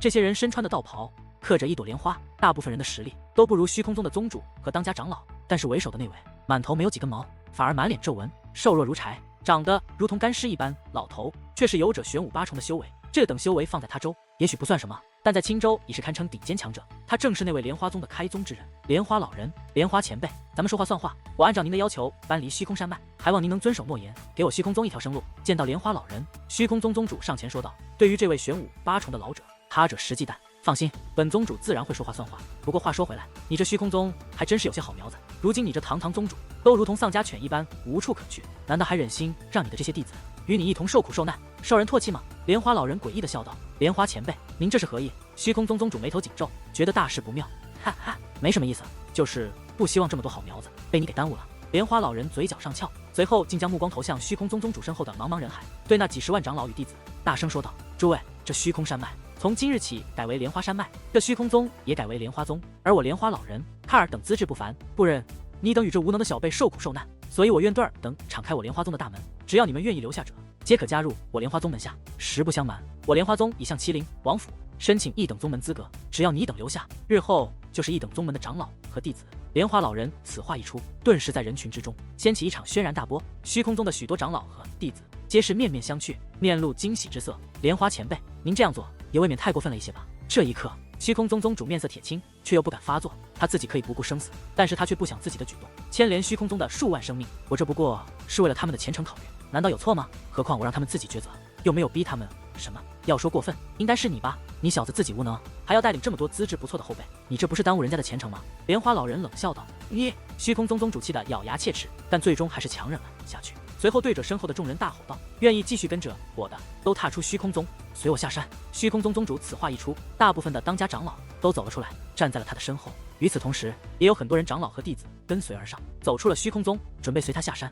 这些人身穿的道袍刻着一朵莲花，大部分人的实力都不如虚空宗的宗主和当家长老，但是为首的那位满头没有几根毛，反而满脸皱纹，瘦弱如柴，长得如同干尸一般，老头却是有者玄武8重的修为，这等修为放在他州也许不算什么，但在青州已是堪称顶尖强者。他正是那位莲花宗的开宗之人，莲花老人，莲花前辈。咱们说话算话，我按照您的要求搬离虚空山脉，还望您能遵守诺言，给我虚空宗一条生路。见到莲花老人，虚空宗宗主上前说道：“对于这位玄武8重的老者，他者实忌惮。放心，本宗主自然会说话算话。不过话说回来，你这虚空宗还真是有些好苗子。如今你这堂堂宗主都如同丧家犬一般无处可去，难道还忍心让你的这些弟子与你一同受苦受难，受人唾弃吗？”莲花老人诡异的笑道：“莲花前辈，您这是何意？”虚空宗宗主眉头紧皱，觉得大事不妙。哈哈，没什么意思，就是不希望这么多好苗子被你给耽误了。莲花老人嘴角上翘，随后竟将目光投向虚空宗宗主身后的茫茫人海，对那几十万长老与弟子大声说道：“诸位，这虚空山脉从今日起改为莲花山脉，这虚空宗也改为莲花宗，而我莲花老人卡尔等资质不凡，不忍你等与这无能的小辈受苦受难，所以我愿对尔等敞开我莲花宗的大门，只要你们愿意留下者，皆可加入我莲花宗门下。实不相瞒，我莲花宗已向麒麟王府申请一等宗门资格，只要你等留下，日后就是一等宗门的长老和弟子。”莲花老人此话一出，顿时在人群之中掀起一场轩然大波。虚空宗的许多长老和弟子皆是面面相觑，面露惊喜之色。莲花前辈，您这样做也未免太过分了一些吧？这一刻，虚空宗宗主面色铁青，却又不敢发作。他自己可以不顾生死，但是他却不想自己的举动牵连虚空宗的数万生命。我这不过是为了他们的前程考虑，难道有错吗？何况我让他们自己抉择，又没有逼他们什么。要说过分，应该是你吧？你小子自己无能，还要带领这么多资质不错的后辈，你这不是耽误人家的前程吗？莲花老人冷笑道：“你！”虚空宗宗主气得咬牙切齿，但最终还是强忍了下去。随后对着身后的众人大吼道：“愿意继续跟着我的，都踏出虚空宗，随我下山！”虚空宗宗主此话一出，大部分的当家长老都走了出来，站在了他的身后。与此同时，也有很多人长老和弟子跟随而上，走出了虚空宗，准备随他下山。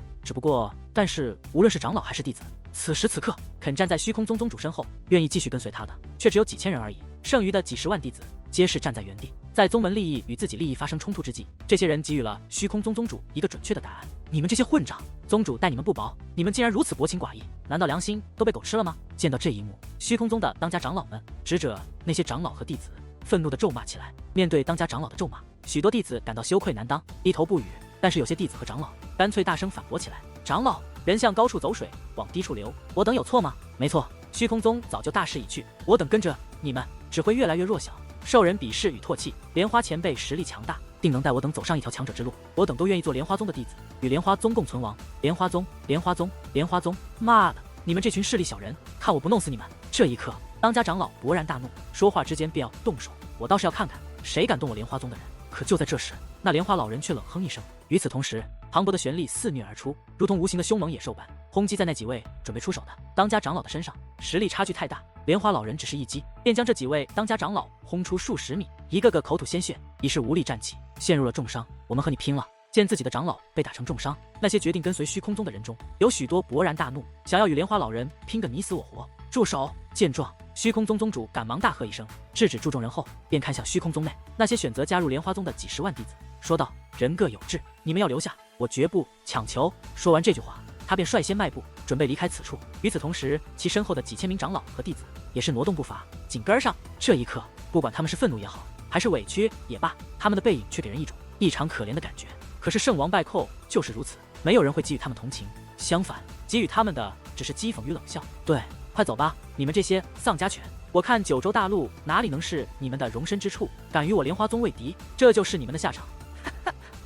但是无论是长老还是弟子，此时此刻肯站在虚空宗宗主身后，愿意继续跟随他的，却只有几千人而已。剩余的几十万弟子皆是站在原地，在宗门利益与自己利益发生冲突之际，这些人给予了虚空宗宗主一个准确的答案：你们这些混账，宗主待你们不薄，你们竟然如此薄情寡义，难道良心都被狗吃了吗？见到这一幕，虚空宗的当家长老们指着那些长老和弟子，愤怒地咒骂起来。面对当家长老的咒骂，许多弟子感到羞愧难当，低头不语。但是有些弟子和长老干脆大声反驳起来：“长老，人向高处走水，往低处流，我等有错吗？没错，虚空宗早就大势已去，我等跟着你们只会越来越弱小，受人鄙视与唾弃。莲花前辈实力强大，定能带我等走上一条强者之路，我等都愿意做莲花宗的弟子，与莲花宗共存亡。莲花宗，莲花宗，莲花宗！妈的，你们这群势利小人，看我不弄死你们！”这一刻，当家长老勃然大怒，说话之间便要动手。我倒是要看看谁敢动我莲花宗的人。可就在这时，那莲花老人却冷哼一声。与此同时，磅礴的玄力肆虐而出，如同无形的凶猛野兽般轰击在那几位准备出手的当家长老的身上。实力差距太大，莲花老人只是一击，便将这几位当家长老轰出数十米，一个个口吐鲜血，已是无力站起，陷入了重伤。我们和你拼了！见自己的长老被打成重伤，那些决定跟随虚空宗的人中，有许多勃然大怒，想要与莲花老人拼个你死我活。住手！见状，虚空宗宗主赶忙大喝一声，制止住众人后，便看向虚空宗内那些选择加入莲花宗的几十万弟子，说道：“人各有志，你们要留下，我绝不强求。”说完这句话，他便率先迈步，准备离开此处。与此同时，其身后的几千名长老和弟子也是挪动步伐，紧跟上。这一刻，不管他们是愤怒也好，还是委屈也罢，他们的背影却给人一种异常可怜的感觉。可是胜王败寇就是如此，没有人会给予他们同情，相反，给予他们的只是讥讽与冷笑。对，快走吧，你们这些丧家犬！我看九州大陆哪里能是你们的容身之处？敢与我莲花宗为敌，这就是你们的下场！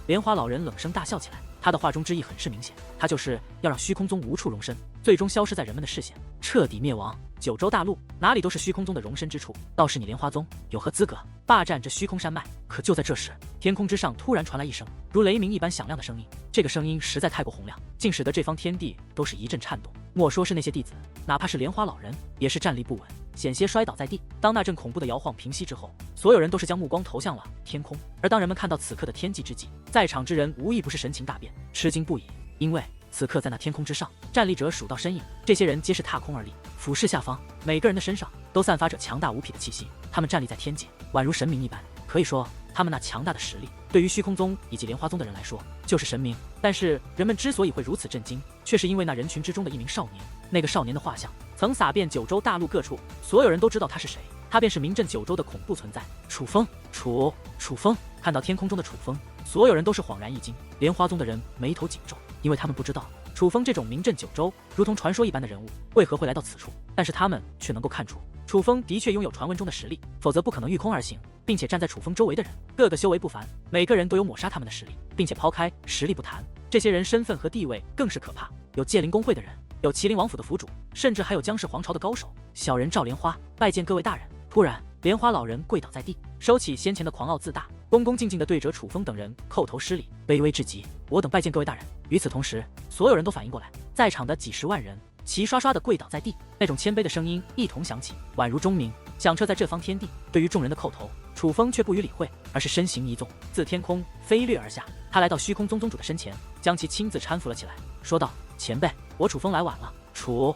莲花老人冷声大笑起来，他的话中之意很是明显，他就是要让虚空宗无处容身，最终消失在人们的视线，彻底灭亡。九州大陆哪里都是虚空宗的容身之处，倒是你莲花宗有何资格霸占这虚空山脉？可就在这时，天空之上突然传来一声如雷鸣一般响亮的声音，这个声音实在太过洪亮，竟使得这方天地都是一阵颤动。莫说是那些弟子，哪怕是莲花老人，也是站立不稳，险些摔倒在地。当那阵恐怖的摇晃平息之后，所有人都是将目光投向了天空。而当人们看到此刻的天际之际，在场之人无一不是神情大变，吃惊不已，因为此刻在那天空之上站立着数道身影，这些人皆是踏空而立，俯视下方，每个人的身上都散发着强大无匹的气息，他们站立在天界，宛如神明一般。可以说，他们那强大的实力，对于虚空宗以及莲花宗的人来说，就是神明。但是人们之所以会如此震惊，却是因为那人群之中的一名少年。那个少年的画像曾洒遍九州大陆各处，所有人都知道他是谁。他便是名震九州的恐怖存在。楚风，楚风！看到天空中的楚风，所有人都是恍然一惊。莲花宗的人眉头紧皱，因为他们不知道楚风这种名震九州、如同传说一般的人物为何会来到此处。但是他们却能够看出，楚风的确拥有传闻中的实力，否则不可能御空而行。并且站在楚风周围的人，个个修为不凡，每个人都有抹杀他们的实力。并且抛开实力不谈，这些人身份和地位更是可怕，有界灵公会的人，有麒麟王府的府主，甚至还有江氏皇朝的高手。小人赵莲花拜见各位大人。突然，莲花老人跪倒在地，收起先前的狂傲自大，恭恭敬敬地对着楚风等人叩头施礼，卑微至极。我等拜见各位大人。与此同时，所有人都反应过来，在场的几十万人齐刷刷地跪倒在地，那种谦卑的声音一同响起，宛如钟鸣，响彻在这方天地。对于众人的叩头，楚风却不予理会，而是身形一纵，自天空飞掠而下。他来到虚空宗宗主的身前，将其亲自搀扶了起来，说道：“前辈，我楚风来晚了。”楚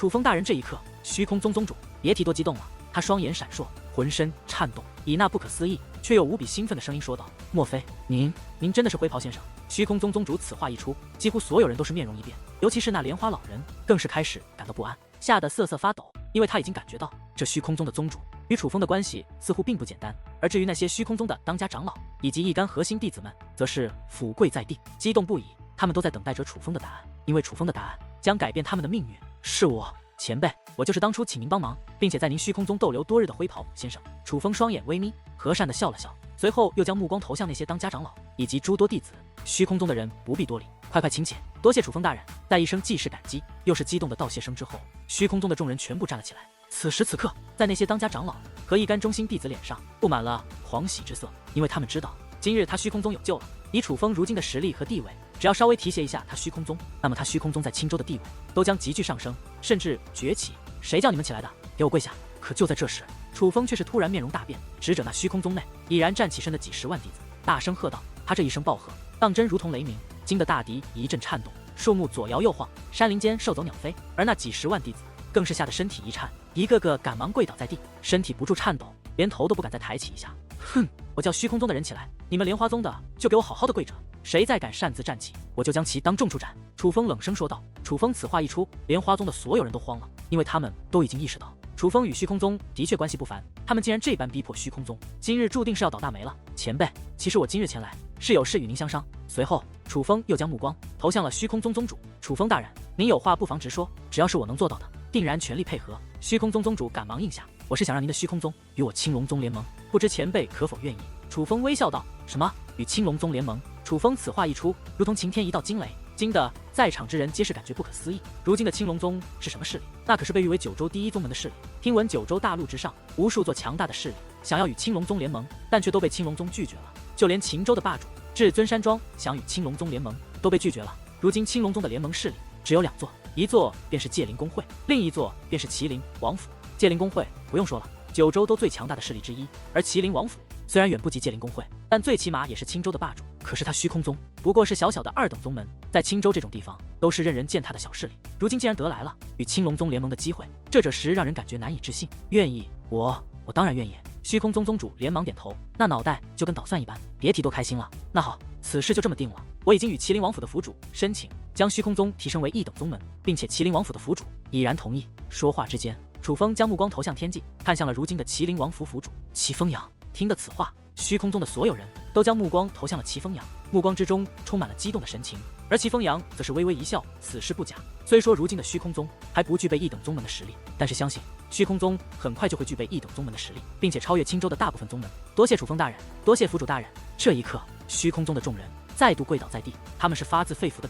风大人。这一刻，虚空宗宗主别提多激动了，他双眼闪烁，浑身颤动，以那不可思议却又无比兴奋的声音说道：“莫非您真的是灰袍先生？”虚空宗宗主此话一出，几乎所有人都是面容一变，尤其是那莲花老人，更是开始感到不安，吓得瑟瑟发抖，因为他已经感觉到这虚空宗的宗主与楚风的关系似乎并不简单。而至于那些虚空宗的当家长老以及一干核心弟子们，则是俯跪在地，激动不已。他们都在等待着楚风的答案，因为楚风的答案将改变他们的命运。是我，前辈，我就是当初请您帮忙，并且在您虚空宗逗留多日的灰袍先生。楚风双眼微眯，和善地笑了笑，随后又将目光投向那些当家长老以及诸多弟子。虚空宗的人不必多礼，快请起，多谢楚风大人。在一声既是感激又是激动的道谢声之后，虚空宗的众人全部站了起来。此时此刻，在那些当家长老和一干中心弟子脸上布满了狂喜之色，因为他们知道今日他虚空宗有救了。以楚风如今的实力和地位，只要稍微提携一下他虚空宗，那么他虚空宗在青州的地位都将急剧上升，甚至崛起。谁叫你们起来的？给我跪下！可就在这时，楚风却是突然面容大变，指着那虚空宗内已然站起身的几十万弟子，大声喝道：“他这一声暴喝，当真如同雷鸣，惊得大敌一阵颤动，树木左摇右晃，山林间兽走鸟飞。而那几十万弟子更是吓得身体一颤，一个个赶忙跪倒在地，身体不住颤抖，连头都不敢再抬起一下。哼！我叫虚空宗的人起来，你们莲花宗的就给我好好的跪着，谁再敢擅自站起，我就将其当众处斩。”楚风冷声说道。楚风此话一出，莲花宗的所有人都慌了，因为他们都已经意识到楚风与虚空宗的确关系不凡，他们竟然这般逼迫虚空宗，今日注定是要倒大霉了。前辈，其实我今日前来是有事与您相商。随后，楚风又将目光投向了虚空宗宗主。楚风大人，您有话不妨直说，只要是我能做到的，定然全力配合。虚空宗宗主赶忙应下，我是想让您的虚空宗与我青龙宗联盟，不知前辈可否愿意？楚风微笑道：“什么？与青龙宗联盟？”楚风此话一出，如同晴天一道惊雷，惊得在场之人皆是感觉不可思议。如今的青龙宗是什么势力？那可是被誉为九州第一宗门的势力。听闻九州大陆之上无数座强大的势力想要与青龙宗联盟，但却都被青龙宗拒绝了。就连秦州的霸主至尊山庄想与青龙宗联盟，都被拒绝了。如今青龙宗的联盟势力只有两座，一座便是界灵公会，另一座便是麒麟王府。界灵公会不用说了，九州都最强大的势力之一，而麒麟王府虽然远不及界灵公会，但最起码也是青州的霸主。可是他虚空宗不过是小小的二等宗门，在青州这种地方都是任人践踏的小势力，如今竟然得来了与青龙宗联盟的机会，这时让人感觉难以置信。愿意，我当然愿意。虚空宗宗主连忙点头，那脑袋就跟捣蒜一般，别提多开心了。那好，此事就这么定了，我已经与麒麟王府的府主申请将虚空宗提升为一等宗门，并且麒麟王府的府主已然同意。说话之间，楚风将目光投向天际，看向了如今的麒麟王府府主齐风阳。听得此话，虚空宗的所有人都将目光投向了齐风阳，目光之中充满了激动的神情。而齐风阳则是微微一笑，此事不假。虽说如今的虚空宗还不具备一等宗门的实力，但是相信虚空宗很快就会具备一等宗门的实力，并且超越青州的大部分宗门。多谢楚风大人，多谢府主大人。这一刻，虚空宗的众人再度跪倒在地，他们是发自肺腑的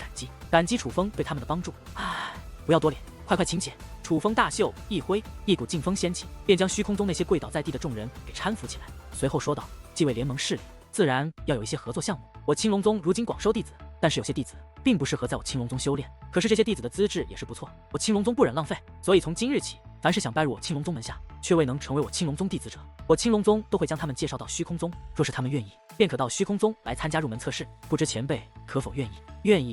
感激楚风对他们的帮助。唉，不要多脸，快请起。楚风大袖一挥，一股劲风掀起，便将虚空宗那些跪倒在地的众人给搀扶起来，随后说道：“既为联盟势力，自然要有一些合作项目。我青龙宗如今广收弟子，但是有些弟子并不适合在我青龙宗修炼，可是这些弟子的资质也是不错，我青龙宗不忍浪费，所以从今日起，凡是想拜入我青龙宗门下，却未能成为我青龙宗弟子者，我青龙宗都会将他们介绍到虚空宗。若是他们愿意，便可到虚空宗来参加入门测试。不知前辈可否愿意？”“愿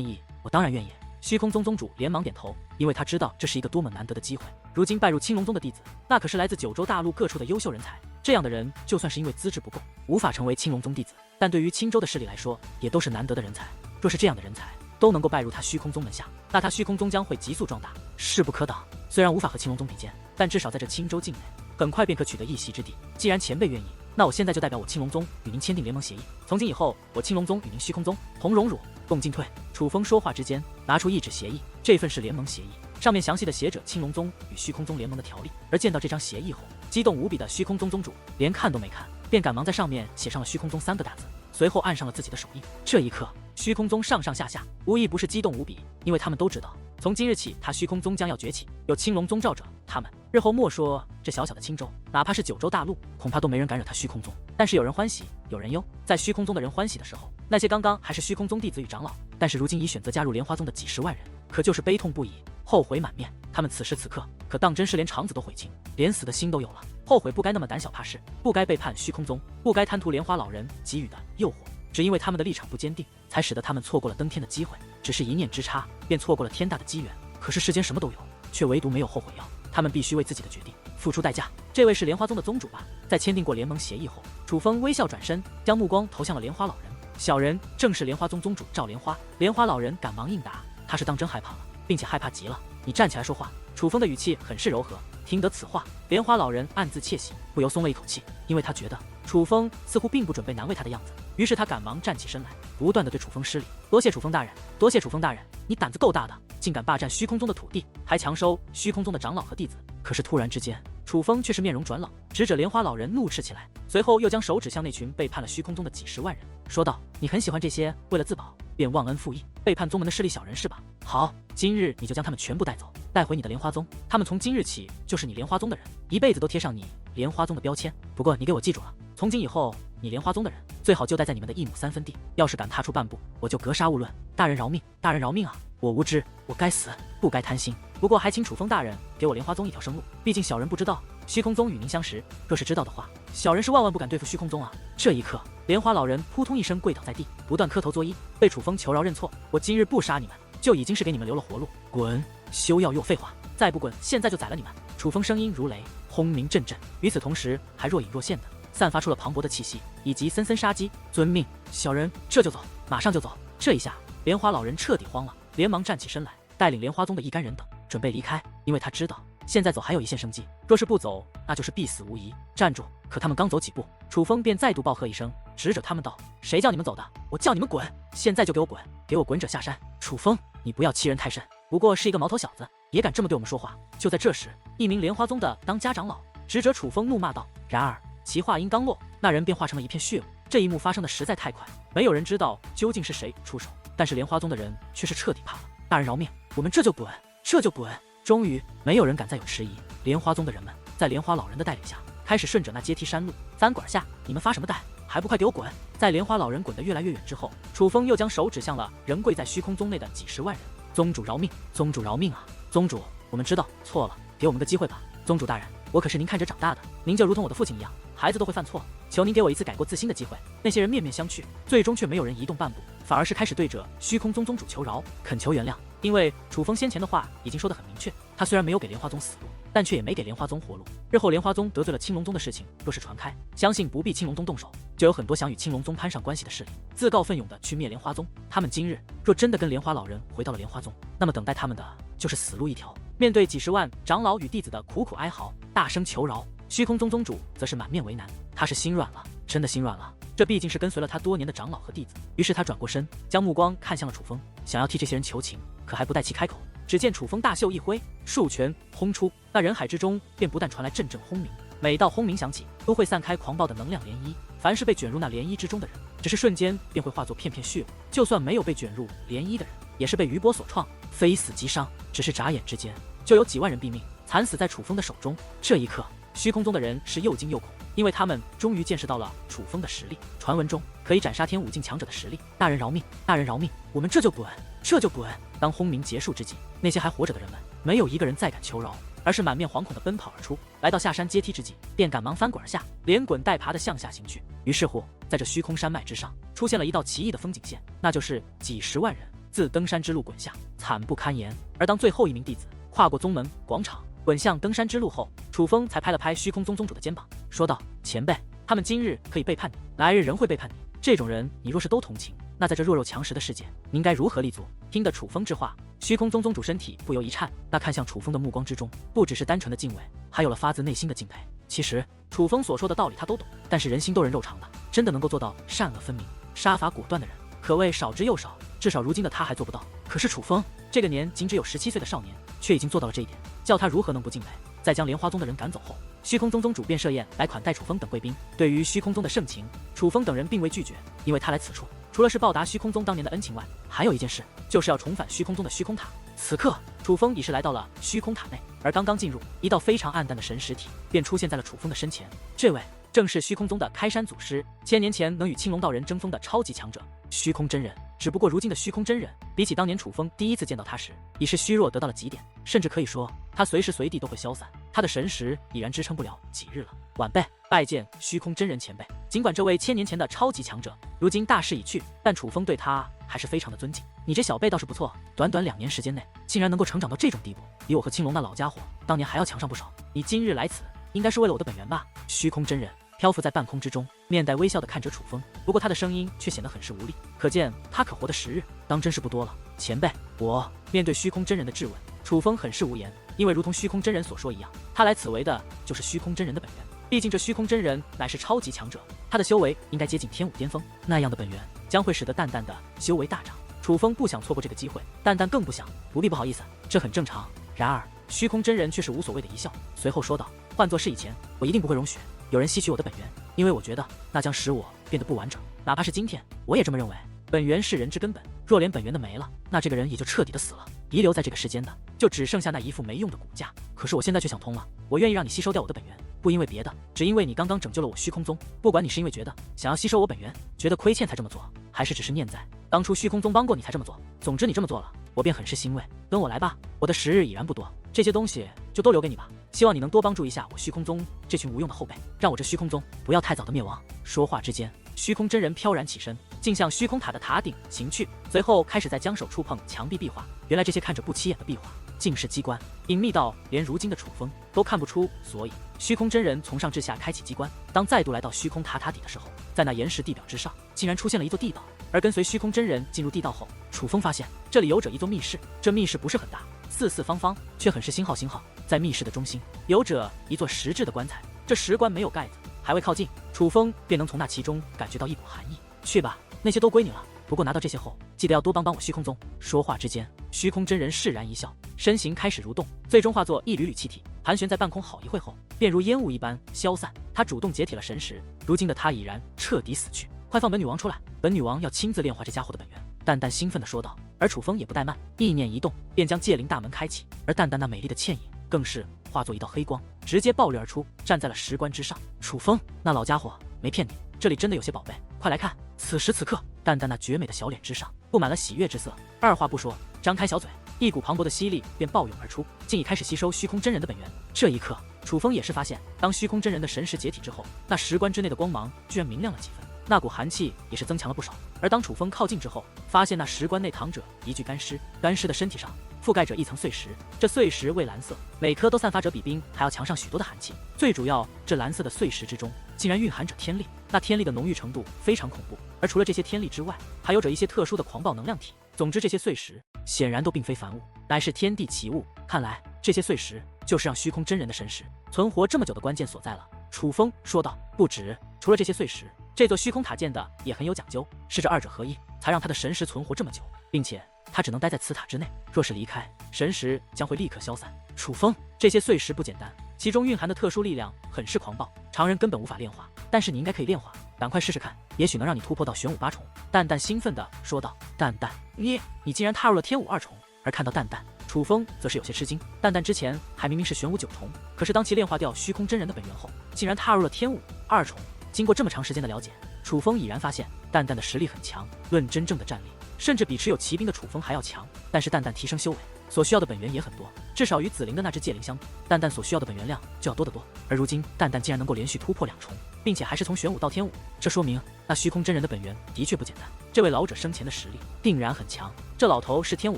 意，我当然愿意。”虚空宗宗主连忙点头，因为他知道这是一个多么难得的机会。如今拜入青龙宗的弟子，那可是来自九州大陆各处的优秀人才。这样的人，就算是因为资质不够，无法成为青龙宗弟子，但对于青州的势力来说，也都是难得的人才。若是这样的人才都能够拜入他虚空宗门下，那他虚空宗将会急速壮大，势不可挡。虽然无法和青龙宗比肩，但至少在这青州境内，很快便可取得一席之地。既然前辈愿意，那我现在就代表我青龙宗与您签订联盟协议。从今以后，我青龙宗与您虚空宗同荣辱，共进退。楚风说话之间，拿出一纸协议，这份是联盟协议，上面详细的写着青龙宗与虚空宗联盟的条例。而见到这张协议后，激动无比的虚空宗宗主连看都没看，便赶忙在上面写上了虚空宗3个大字，随后按上了自己的手印。这一刻，虚空宗上上下下无一不是激动无比，因为他们都知道，从今日起，他虚空宗将要崛起，有青龙宗罩着他们，日后莫说这小小的青州，哪怕是九州大陆，恐怕都没人敢惹他虚空宗。但是有人欢喜，有人忧。在虚空宗的人欢喜的时候，那些刚刚还是虚空宗弟子与长老，但是如今已选择加入莲花宗的几十万人，可就是悲痛不已，后悔满面。他们此时此刻可当真是连肠子都悔青，连死的心都有了，后悔不该那么胆小怕事，不该背叛虚空宗，不该贪图莲花老人给予的诱惑。只因为他们的立场不坚定，才使得他们错过了登天的机会。只是一念之差，便错过了天大的机缘。可是世间什么都有，却唯独没有后悔药。他们必须为自己的决定付出代价。这位是莲花宗的宗主吧？在签订过联盟协议后，楚风微笑转身，将目光投向了莲花老人。小人正是莲花宗宗主赵莲花。莲花老人赶忙应答，他是当真害怕了，并且害怕极了。你站起来说话。楚风的语气很是柔和。听得此话，莲花老人暗自窃喜，不由松了一口气，因为他觉得楚风似乎并不准备难为他的样子。于是他赶忙站起身来，不断的对楚风施礼：“多谢楚风大人，多谢楚风大人，你胆子够大的，竟敢霸占虚空宗的土地，还强收虚空宗的长老和弟子。”可是突然之间，楚风却是面容转冷，指着莲花老人怒斥起来，随后又将手指向那群背叛了虚空宗的几十万人，说道：“你很喜欢这些为了自保便忘恩负义、背叛宗门的势利小人是吧？好，今日你就将他们全部带走，带回你的莲花宗，他们从今日起就是你莲花宗的人，一辈子都贴上你莲花宗的标签。不过你给我记住了，从今以后，你莲花宗的人最好就待在你们的1亩3分地，要是敢踏出半步，我就格杀勿论。大人饶命，大人饶命啊！我无知，我该死，不该贪心。不过还请楚风大人给我莲花宗一条生路，毕竟小人不知道虚空宗与您相识，若是知道的话，小人是万万不敢对付虚空宗啊！”这一刻，莲花老人扑通一声跪倒在地，不断磕头作揖，被楚风求饶认错。我今日不杀你们，就已经是给你们留了活路。滚！休要又废话，再不滚，现在就宰了你们！楚风声音如雷，轰鸣阵阵，与此同时还若隐若现的散发出了磅礴的气息以及森森杀机。遵命，小人这就走，马上就走。这一下，莲花老人彻底慌了，连忙站起身来，带领莲花宗的一干人等准备离开，因为他知道现在走还有一线生机，若是不走，那就是必死无疑。站住！可他们刚走几步，楚风便再度暴喝一声，指着他们道：“谁叫你们走的？我叫你们滚！现在就给我滚！给我滚者下山！”楚风，你不要欺人太甚，不过是一个毛头小子，也敢这么对我们说话？就在这时，一名莲花宗的当家长老指着楚风怒骂道。然而其话音刚落，那人便化成了一片血雾。这一幕发生的实在太快，没有人知道究竟是谁出手，但是莲花宗的人却是彻底怕了。大人饶命，我们这就滚，这就滚！终于没有人敢再有迟疑，莲花宗的人们在莲花老人的带领下，开始顺着那阶梯山路翻滚下。你们发什么呆？还不快给我滚！在莲花老人滚得越来越远之后，楚风又将手指向了仍跪在虚空宗内的几十万人。宗主饶命，宗主饶命啊！宗主，我们知道错了，给我们个机会吧。宗主大人，我可是您看着长大的，您就如同我的父亲一样，孩子都会犯错，求您给我一次改过自新的机会。那些人面面相觑，最终却没有人移动半步，反而是开始对着虚空宗宗主求饶，恳求原谅。因为楚风先前的话已经说得很明确，他虽然没有给莲花宗死路，但却也没给莲花宗活路。日后莲花宗得罪了青龙宗的事情若是传开，相信不必青龙宗动手，就有很多想与青龙宗攀上关系的势力自告奋勇的去灭莲花宗。他们今日若真的跟莲花老人回到了莲花宗，那么等待他们的就是死路一条。面对几十万长老与弟子的苦苦哀嚎，大声求饶，虚空宗宗主则是满面为难，他是心软了，真的心软了。这毕竟是跟随了他多年的长老和弟子。于是他转过身，将目光看向了楚风，想要替这些人求情，可还不待其开口，只见楚风大袖一挥，数拳轰出，那人海之中便不但传来阵阵轰鸣，每道轰鸣响起，都会散开狂暴的能量涟漪。凡是被卷入那涟漪之中的人，只是瞬间便会化作片片血雾；就算没有被卷入涟漪的人，也是被余波所创，非死即伤。只是眨眼之间，就有几万人毙命，惨死在楚风的手中。这一刻，虚空宗的人是又惊又恐，因为他们终于见识到了楚风的实力，传闻中可以斩杀天5境强者的实力。大人饶命，大人饶命，我们这就滚，这就滚！当轰鸣结束之际，那些还活着的人们没有一个人再敢求饶，而是满面惶恐地奔跑而出。来到下山阶梯之际，便赶忙翻滚而下，连滚带爬地向下行去。于是乎，在这虚空山脉之上，出现了一道奇异的风景线，那就是几十万人自登山之路滚下，惨不堪言。而当最后一名弟子跨过宗门广场，滚向登山之路后，楚风才拍了拍虚空宗宗主的肩膀，说道：“前辈，他们今日可以背叛你，来日仍会背叛你。这种人，你若是都同情，那在这弱肉强食的世界，您该如何立足？听得楚风之话，虚空宗宗主身体不由一颤，那看向楚风的目光之中，不只是单纯的敬畏，还有了发自内心的敬佩。其实楚风所说的道理他都懂，但是人心都人肉长的，真的能够做到善恶分明、杀伐果断的人，可谓少之又少。至少如今的他还做不到。可是楚风这个年仅只有17岁的少年，却已经做到了这一点，叫他如何能不敬佩？在将莲花宗的人赶走后，虚空宗宗主便设宴来款待楚风等贵宾。对于虚空宗的盛情，楚风等人并未拒绝，因为他来此处除了是报答虚空宗当年的恩情外，还有一件事，就是要重返虚空宗的虚空塔。此刻楚风已是来到了虚空塔内，而刚刚进入，一道非常暗淡的神识体便出现在了楚风的身前。这位正是虚空宗的开山祖师，1000年前能与青龙道人争锋的超级强者虚空真人。只不过如今的虚空真人，比起当年楚风第一次见到他时，已是虚弱得到了极点，甚至可以说他随时随地都会消散，他的神识已然支撑不了几日了。晚辈拜见虚空真人前辈。尽管这位1000年前的超级强者如今大势已去，但楚风对他还是非常的尊敬。你这小辈倒是不错，短短2年时间内，竟然能够成长到这种地步，比我和青龙那老家伙当年还要强上不少。你今日来此，应该是为了我的本源吧？虚空真人漂浮在半空之中，面带微笑地看着楚风，不过他的声音却显得很是无力，可见他可活的时日当真是不多了。前辈，我面对虚空真人的质问，楚风很是无言，因为如同虚空真人所说一样，他来此为的就是虚空真人的本源。毕竟这虚空真人乃是超级强者，他的修为应该接近天武巅峰，那样的本源将会使得淡淡的修为大涨。楚风不想错过这个机会，淡淡更不想。不必不好意思，这很正常。然而虚空真人却是无所谓的一笑，随后说道：换作是以前，我一定不会容许有人吸取我的本源，因为我觉得那将使我变得不完整。哪怕是今天，我也这么认为。本源是人之根本，若连本源的没了，那这个人也就彻底的死了。遗留在这个世间的，就只剩下那一副没用的骨架。可是我现在却想通了，我愿意让你吸收掉我的本源，不因为别的，只因为你刚刚拯救了我虚空宗。不管你是因为觉得想要吸收我本源，觉得亏欠才这么做，还是只是念在当初虚空宗帮过你才这么做，总之你这么做了，我便很是欣慰。跟我来吧，我的时日已然不多，这些东西就都留给你吧。希望你能多帮助一下我虚空宗这群无用的后辈，让我这虚空宗不要太早的灭亡。说话之间，虚空真人飘然起身，径向虚空塔的塔顶行去，随后开始在将手触碰墙壁壁画。原来这些看着不起眼的壁画，竟是机关，隐秘到连如今的楚风都看不出所以。虚空真人从上至下开启机关，当再度来到虚空塔塔底的时候，在那岩石地表之上，竟然出现了一座地道。而跟随虚空真人进入地道后，楚风发现这里有着一座密室，这密室不是很大，四四方方，却很是星号星号。在密室的中心，有着一座石质的棺材，这石棺没有盖子，还未靠近，楚风便能从那其中感觉到一股寒意。去吧，那些都归你了。不过拿到这些后，记得要多帮帮我虚空宗。说话之间，虚空真人释然一笑，身形开始蠕动，最终化作一缕缕气体，盘旋在半空好一会后，便如烟雾一般消散。他主动解体了神识，如今的他已然彻底死去。快放本女王出来，本女王要亲自炼化这家伙的本源。淡淡兴奋地说道。而楚风也不怠慢，意念一动，便将界灵大门开启，而淡淡那美丽的倩影更是化作一道黑光，直接爆裂而出，站在了石棺之上。楚风，那老家伙没骗你，这里真的有些宝贝，快来看。此时此刻，淡淡那绝美的小脸之上布满了喜悦之色，二话不说，张开小嘴，一股磅礴的吸力便暴涌而出，竟已开始吸收虚空真人的本源。这一刻，楚风也是发现，当虚空真人的神识解体之后，那石棺之内的光芒居然明亮了几分，那股寒气也是增强了不少。而当楚风靠近之后，发现那石棺内躺着一具干尸，干尸的身体上覆盖着一层碎石，这碎石为蓝色，每颗都散发着比冰还要强上许多的寒气。最主要，这蓝色的碎石之中竟然蕴含着天力，那天力的浓郁程度非常恐怖。而除了这些天力之外，还有着一些特殊的狂暴能量体。总之，这些碎石显然都并非凡物，乃是天地奇物。看来这些碎石就是让虚空真人的神识存活这么久的关键所在了。楚风说道。不止，除了这些碎石，这座虚空塔建的也很有讲究，是这二者合一，才让他的神识存活这么久，并且他只能待在此塔之内，若是离开，神识将会立刻消散。楚风，这些碎石不简单，其中蕴含的特殊力量很是狂暴，常人根本无法炼化，但是你应该可以炼化，赶快试试看，也许能让你突破到玄武八重。淡淡兴奋地说道。淡淡，你竟然踏入了天武二重。而看到淡淡，楚风则是有些吃惊。淡淡之前还明明是玄武9重，可是当其炼化掉虚空真人的本源后，竟然踏入了天武2重。经过这么长时间的了解，楚风已然发现淡淡的实力很强，论真正的战力，甚至比持有骑兵的楚风还要强。但是淡淡提升修为所需要的本源也很多，至少与紫灵的那只界灵相比，淡淡所需要的本源量就要多得多。而如今淡淡竟然能够连续突破2重，并且还是从玄武到天武，这说明那虚空真人的本源的确不简单。这位老者生前的实力定然很强，这老头是天武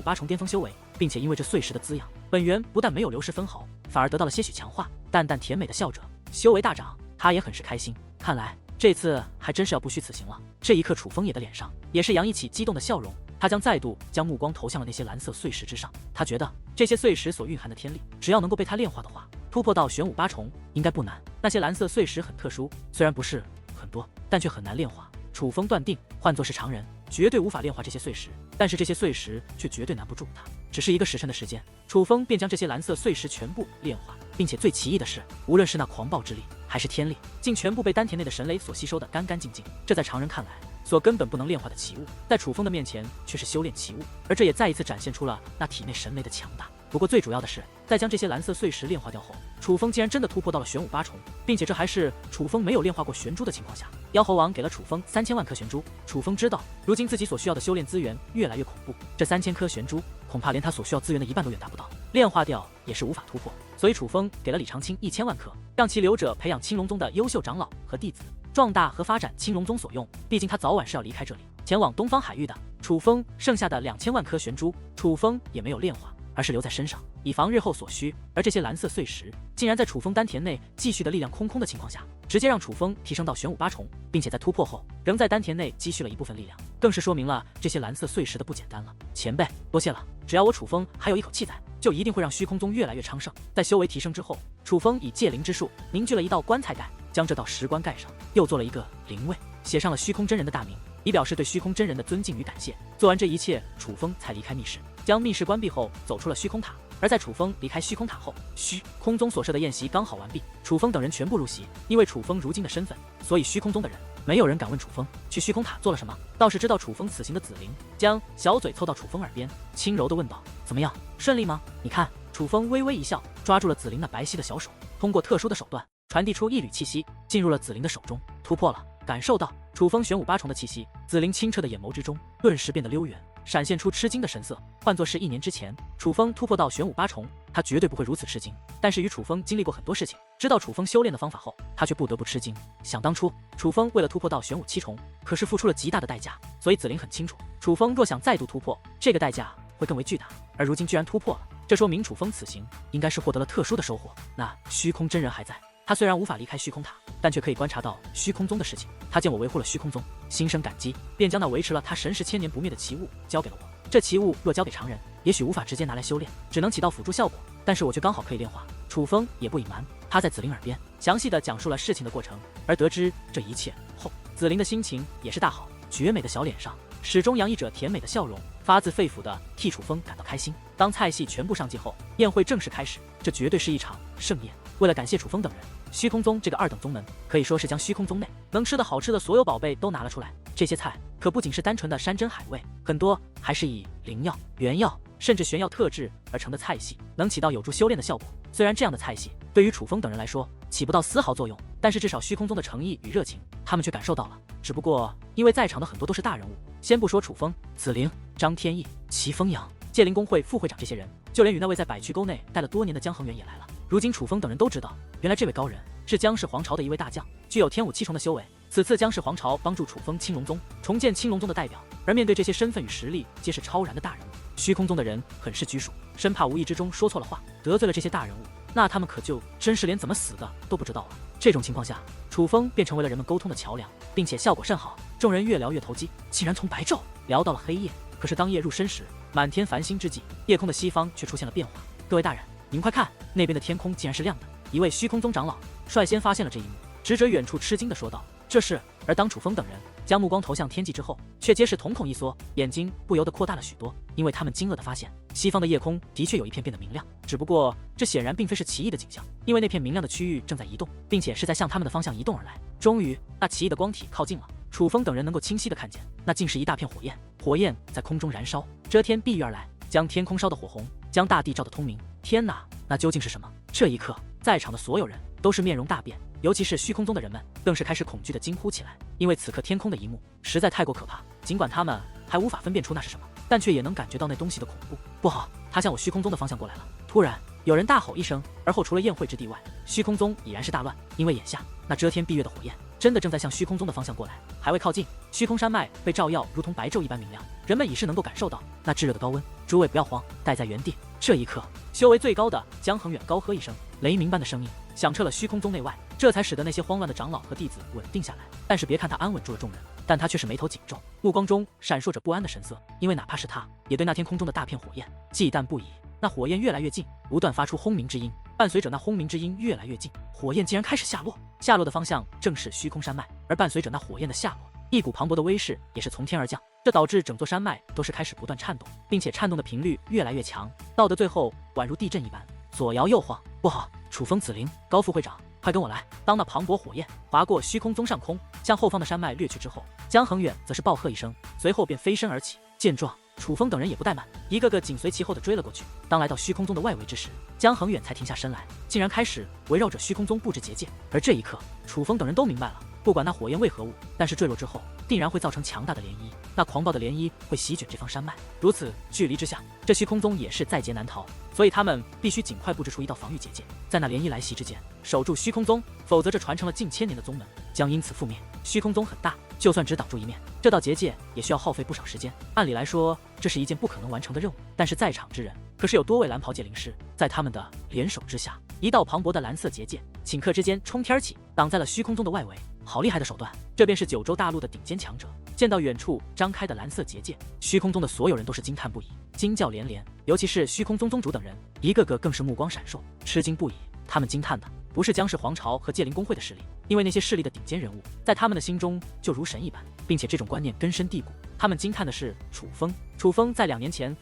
8重巅峰修为，并且因为这碎石的滋养，本源不但没有流失分毫，反而得到了些许强化。淡淡甜美的笑着，修为大涨，他也很是开心。看来这次还真是要不虚此行了。这一刻，楚风野的脸上也是洋溢起激动的笑容，他再度将目光投向了那些蓝色碎石之上。他觉得这些碎石所蕴含的天力，只要能够被他炼化的话，突破到玄武八重应该不难。那些蓝色碎石很特殊，虽然不是很多，但却很难炼化。楚风断定，换作是常人，绝对无法炼化这些碎石，但是这些碎石却绝对难不住他。只是一个时辰的时间，楚风便将这些蓝色碎石全部炼化，并且最奇异的是，无论是那狂暴之力，还是天力，竟全部被丹田内的神雷所吸收得干干净净。这在常人看来，所根本不能炼化的奇物，在楚风的面前却是修炼奇物，而这也再一次展现出了那体内神雷的强大。不过最主要的是，在将这些蓝色碎石炼化掉后，楚风竟然真的突破到了玄武八重，并且这还是楚风没有炼化过玄珠的情况下。妖猴王给了楚风3000万颗玄珠，楚风知道如今自己所需要的修炼资源越来越恐怖，这3000颗玄珠恐怕连他所需要资源的一半都远达不到，炼化掉也是无法突破。所以楚风给了李长青1000万颗，让其留着培养青龙宗的优秀长老和弟子，壮大和发展青龙宗所用。毕竟他早晚是要离开这里，前往东方海域的。楚风剩下的2000万颗玄珠，楚风也没有炼化，而是留在身上，以防日后所需。而这些蓝色碎石竟然在楚风丹田内继续的力量空空的情况下，直接让楚风提升到玄武八重，并且在突破后仍在丹田内积蓄了一部分力量，更是说明了这些蓝色碎石的不简单了。前辈，多谢了，只要我楚风还有一口气在，就一定会让虚空宗越来越昌盛。在修为提升之后，楚风以戒灵之术凝聚了一道棺材盖，将这道石棺盖上，又做了一个灵位，写上了虚空真人的大名，以表示对虚空真人的尊敬与感谢。做完这一切，楚风才离开密室，将密室关闭后走出了虚空塔。而在楚风离开虚空塔后，虚空宗所设的宴席刚好完毕，楚风等人全部入席。因为楚风如今的身份，所以虚空宗的人没有人敢问楚风去虚空塔做了什么。倒是知道楚风此行的紫菱，将小嘴凑到楚风耳边，轻柔地问道：“怎么样，顺利吗？”你看，楚风微微一笑，抓住了紫菱那白皙的小手，通过特殊的手段传递出一缕气息，进入了紫菱的手中，突破了。感受到楚风玄武八重的气息，紫菱清澈的眼眸之中顿时变得溜圆，闪现出吃惊的神色。换作是1年之前，楚风突破到玄武八重，他绝对不会如此吃惊。但是与楚风经历过很多事情，知道楚风修炼的方法后，他却不得不吃惊。想当初，楚风为了突破到玄武7重，可是付出了极大的代价，所以紫菱很清楚，楚风若想再度突破，这个代价会更为巨大。而如今居然突破了，这说明楚风此行应该是获得了特殊的收获。那虚空真人还在，他虽然无法离开虚空塔，但却可以观察到虚空宗的事情。他见我维护了虚空宗，心生感激，便将那维持了他神识千年不灭的奇物交给了我。这奇物若交给常人，也许无法直接拿来修炼，只能起到辅助效果，但是我却刚好可以炼化。楚风也不隐瞒，他在紫菱耳边详细的讲述了事情的过程。而得知这一切后，紫菱的心情也是大好，绝美的小脸上始终洋溢着甜美的笑容，发自肺腑的替楚风感到开心。当菜系全部上齐后，宴会正式开始，这绝对是一场盛宴。为了感谢楚风等人，虚空宗这个2等宗门可以说是将虚空宗内能吃的好吃的所有宝贝都拿了出来。这些菜可不仅是单纯的山珍海味，很多还是以灵药、原药甚至玄药特制而成的菜系，能起到有助修炼的效果。虽然这样的菜系对于楚风等人来说起不到丝毫作用，但是至少虚空宗的诚意与热情，他们却感受到了。只不过因为在场的很多都是大人物，先不说楚风、紫菱、张天翼、齐风阳、戒灵公会副会长这些人，就连与那位在百曲沟内待了多年的江恒远也来了。如今楚风等人都知道，原来这位高人是江氏皇朝的一位大将，具有天武7重的修为。此次江氏皇朝帮助楚风青龙宗重建青龙宗的代表，而面对这些身份与实力皆是超然的大人物，虚空宗的人很是拘束，生怕无意之中说错了话，得罪了这些大人物，那他们可就真是连怎么死的都不知道了。这种情况下，楚风便成为了人们沟通的桥梁，并且效果甚好。众人越聊越投机，竟然从白昼聊到了黑夜。可是当夜入深时，满天繁星之际，夜空的西方却出现了变化。各位大人，您快看，那边的天空竟然是亮的！一位虚空宗长老率先发现了这一幕，指着远处吃惊地说道：“这是。”而当楚风等人将目光投向天际之后，却皆是瞳孔一缩，眼睛不由得扩大了许多，因为他们惊愕地发现，西方的夜空的确有一片变得明亮。只不过这显然并非是奇异的景象，因为那片明亮的区域正在移动，并且是在向他们的方向移动而来。终于，那奇异的光体靠近了，楚风等人能够清晰地看见，那竟是一大片火焰，火焰在空中燃烧，遮天蔽日而来，将天空烧得火红，将大地照得通明。天哪，那究竟是什么？这一刻，在场的所有人都是面容大变，尤其是虚空宗的人们更是开始恐惧地惊呼起来，因为此刻天空的一幕实在太过可怕。尽管他们还无法分辨出那是什么，但却也能感觉到那东西的恐怖。不好，他向我虚空宗的方向过来了！突然，有人大吼一声，而后除了宴会之地外，虚空宗已然是大乱，因为眼下那遮天蔽月的火焰真的正在向虚空宗的方向过来。还未靠近，虚空山脉被照耀如同白昼一般明亮，人们已是能够感受到那炙热的高温。诸位不要慌，待在原地。这一刻，修为最高的江恒远高喝一声，雷鸣般的声音响彻了虚空宗内外。这才使得那些慌乱的长老和弟子稳定下来。但是别看他安稳住了众人，但他却是眉头紧皱，目光中闪烁着不安的神色，因为哪怕是他，也对那天空中的大片火焰忌惮不已。那火焰越来越近，不断发出轰鸣之音，伴随着那轰鸣之音越来越近，火焰竟然开始下落，下落的方向正是虚空山脉，而伴随着那火焰的下落，一股磅礴的威势也是从天而降，这导致整座山脉都是开始不断颤动，并且颤动的频率越来越强，到得最后宛如地震一般，左摇右晃。不好！楚风、紫菱、高副会长，快跟我来！当那磅礴火焰划过虚空宗上空，向后方的山脉掠去之后，江恒远则是暴喝一声，随后便飞身而起。见状，楚风等人也不怠慢，一个个紧随其后的追了过去。当来到虚空宗的外围之时，江恒远才停下身来，竟然开始围绕着虚空宗布置结界。而这一刻，楚风等人都明白了，不管那火焰为何物，但是坠落之后定然会造成强大的涟漪，那狂暴的涟漪会席卷这方山脉。如此距离之下，这虚空宗也是在劫难逃，所以他们必须尽快布置出一道防御结界，在那涟漪来袭之间守住虚空宗，否则这传承了近千年的宗门将因此覆灭。虚空宗很大，就算只挡住一面，这道结界也需要耗费不少时间。按理来说，这是一件不可能完成的任务，但是在场之人可是有多位蓝袍界灵师，在他们的联手之下，一道磅礴的蓝色结界顷刻之间冲天而起，挡在了虚空宗的外围。好厉害的手段！这便是九州大陆的顶尖强者。见到远处张开的蓝色结界，虚空宗的所有人都是惊叹不已，惊叫连连。尤其是虚空宗宗主等人，一个个更是目光闪烁，吃惊不已。他们惊叹的不是江氏皇朝和界灵公会的势力，因为那些势力的顶尖人物在他们的心中就如神一般，并且这种观念根深蒂固。他们惊叹的是楚风。楚风在2年前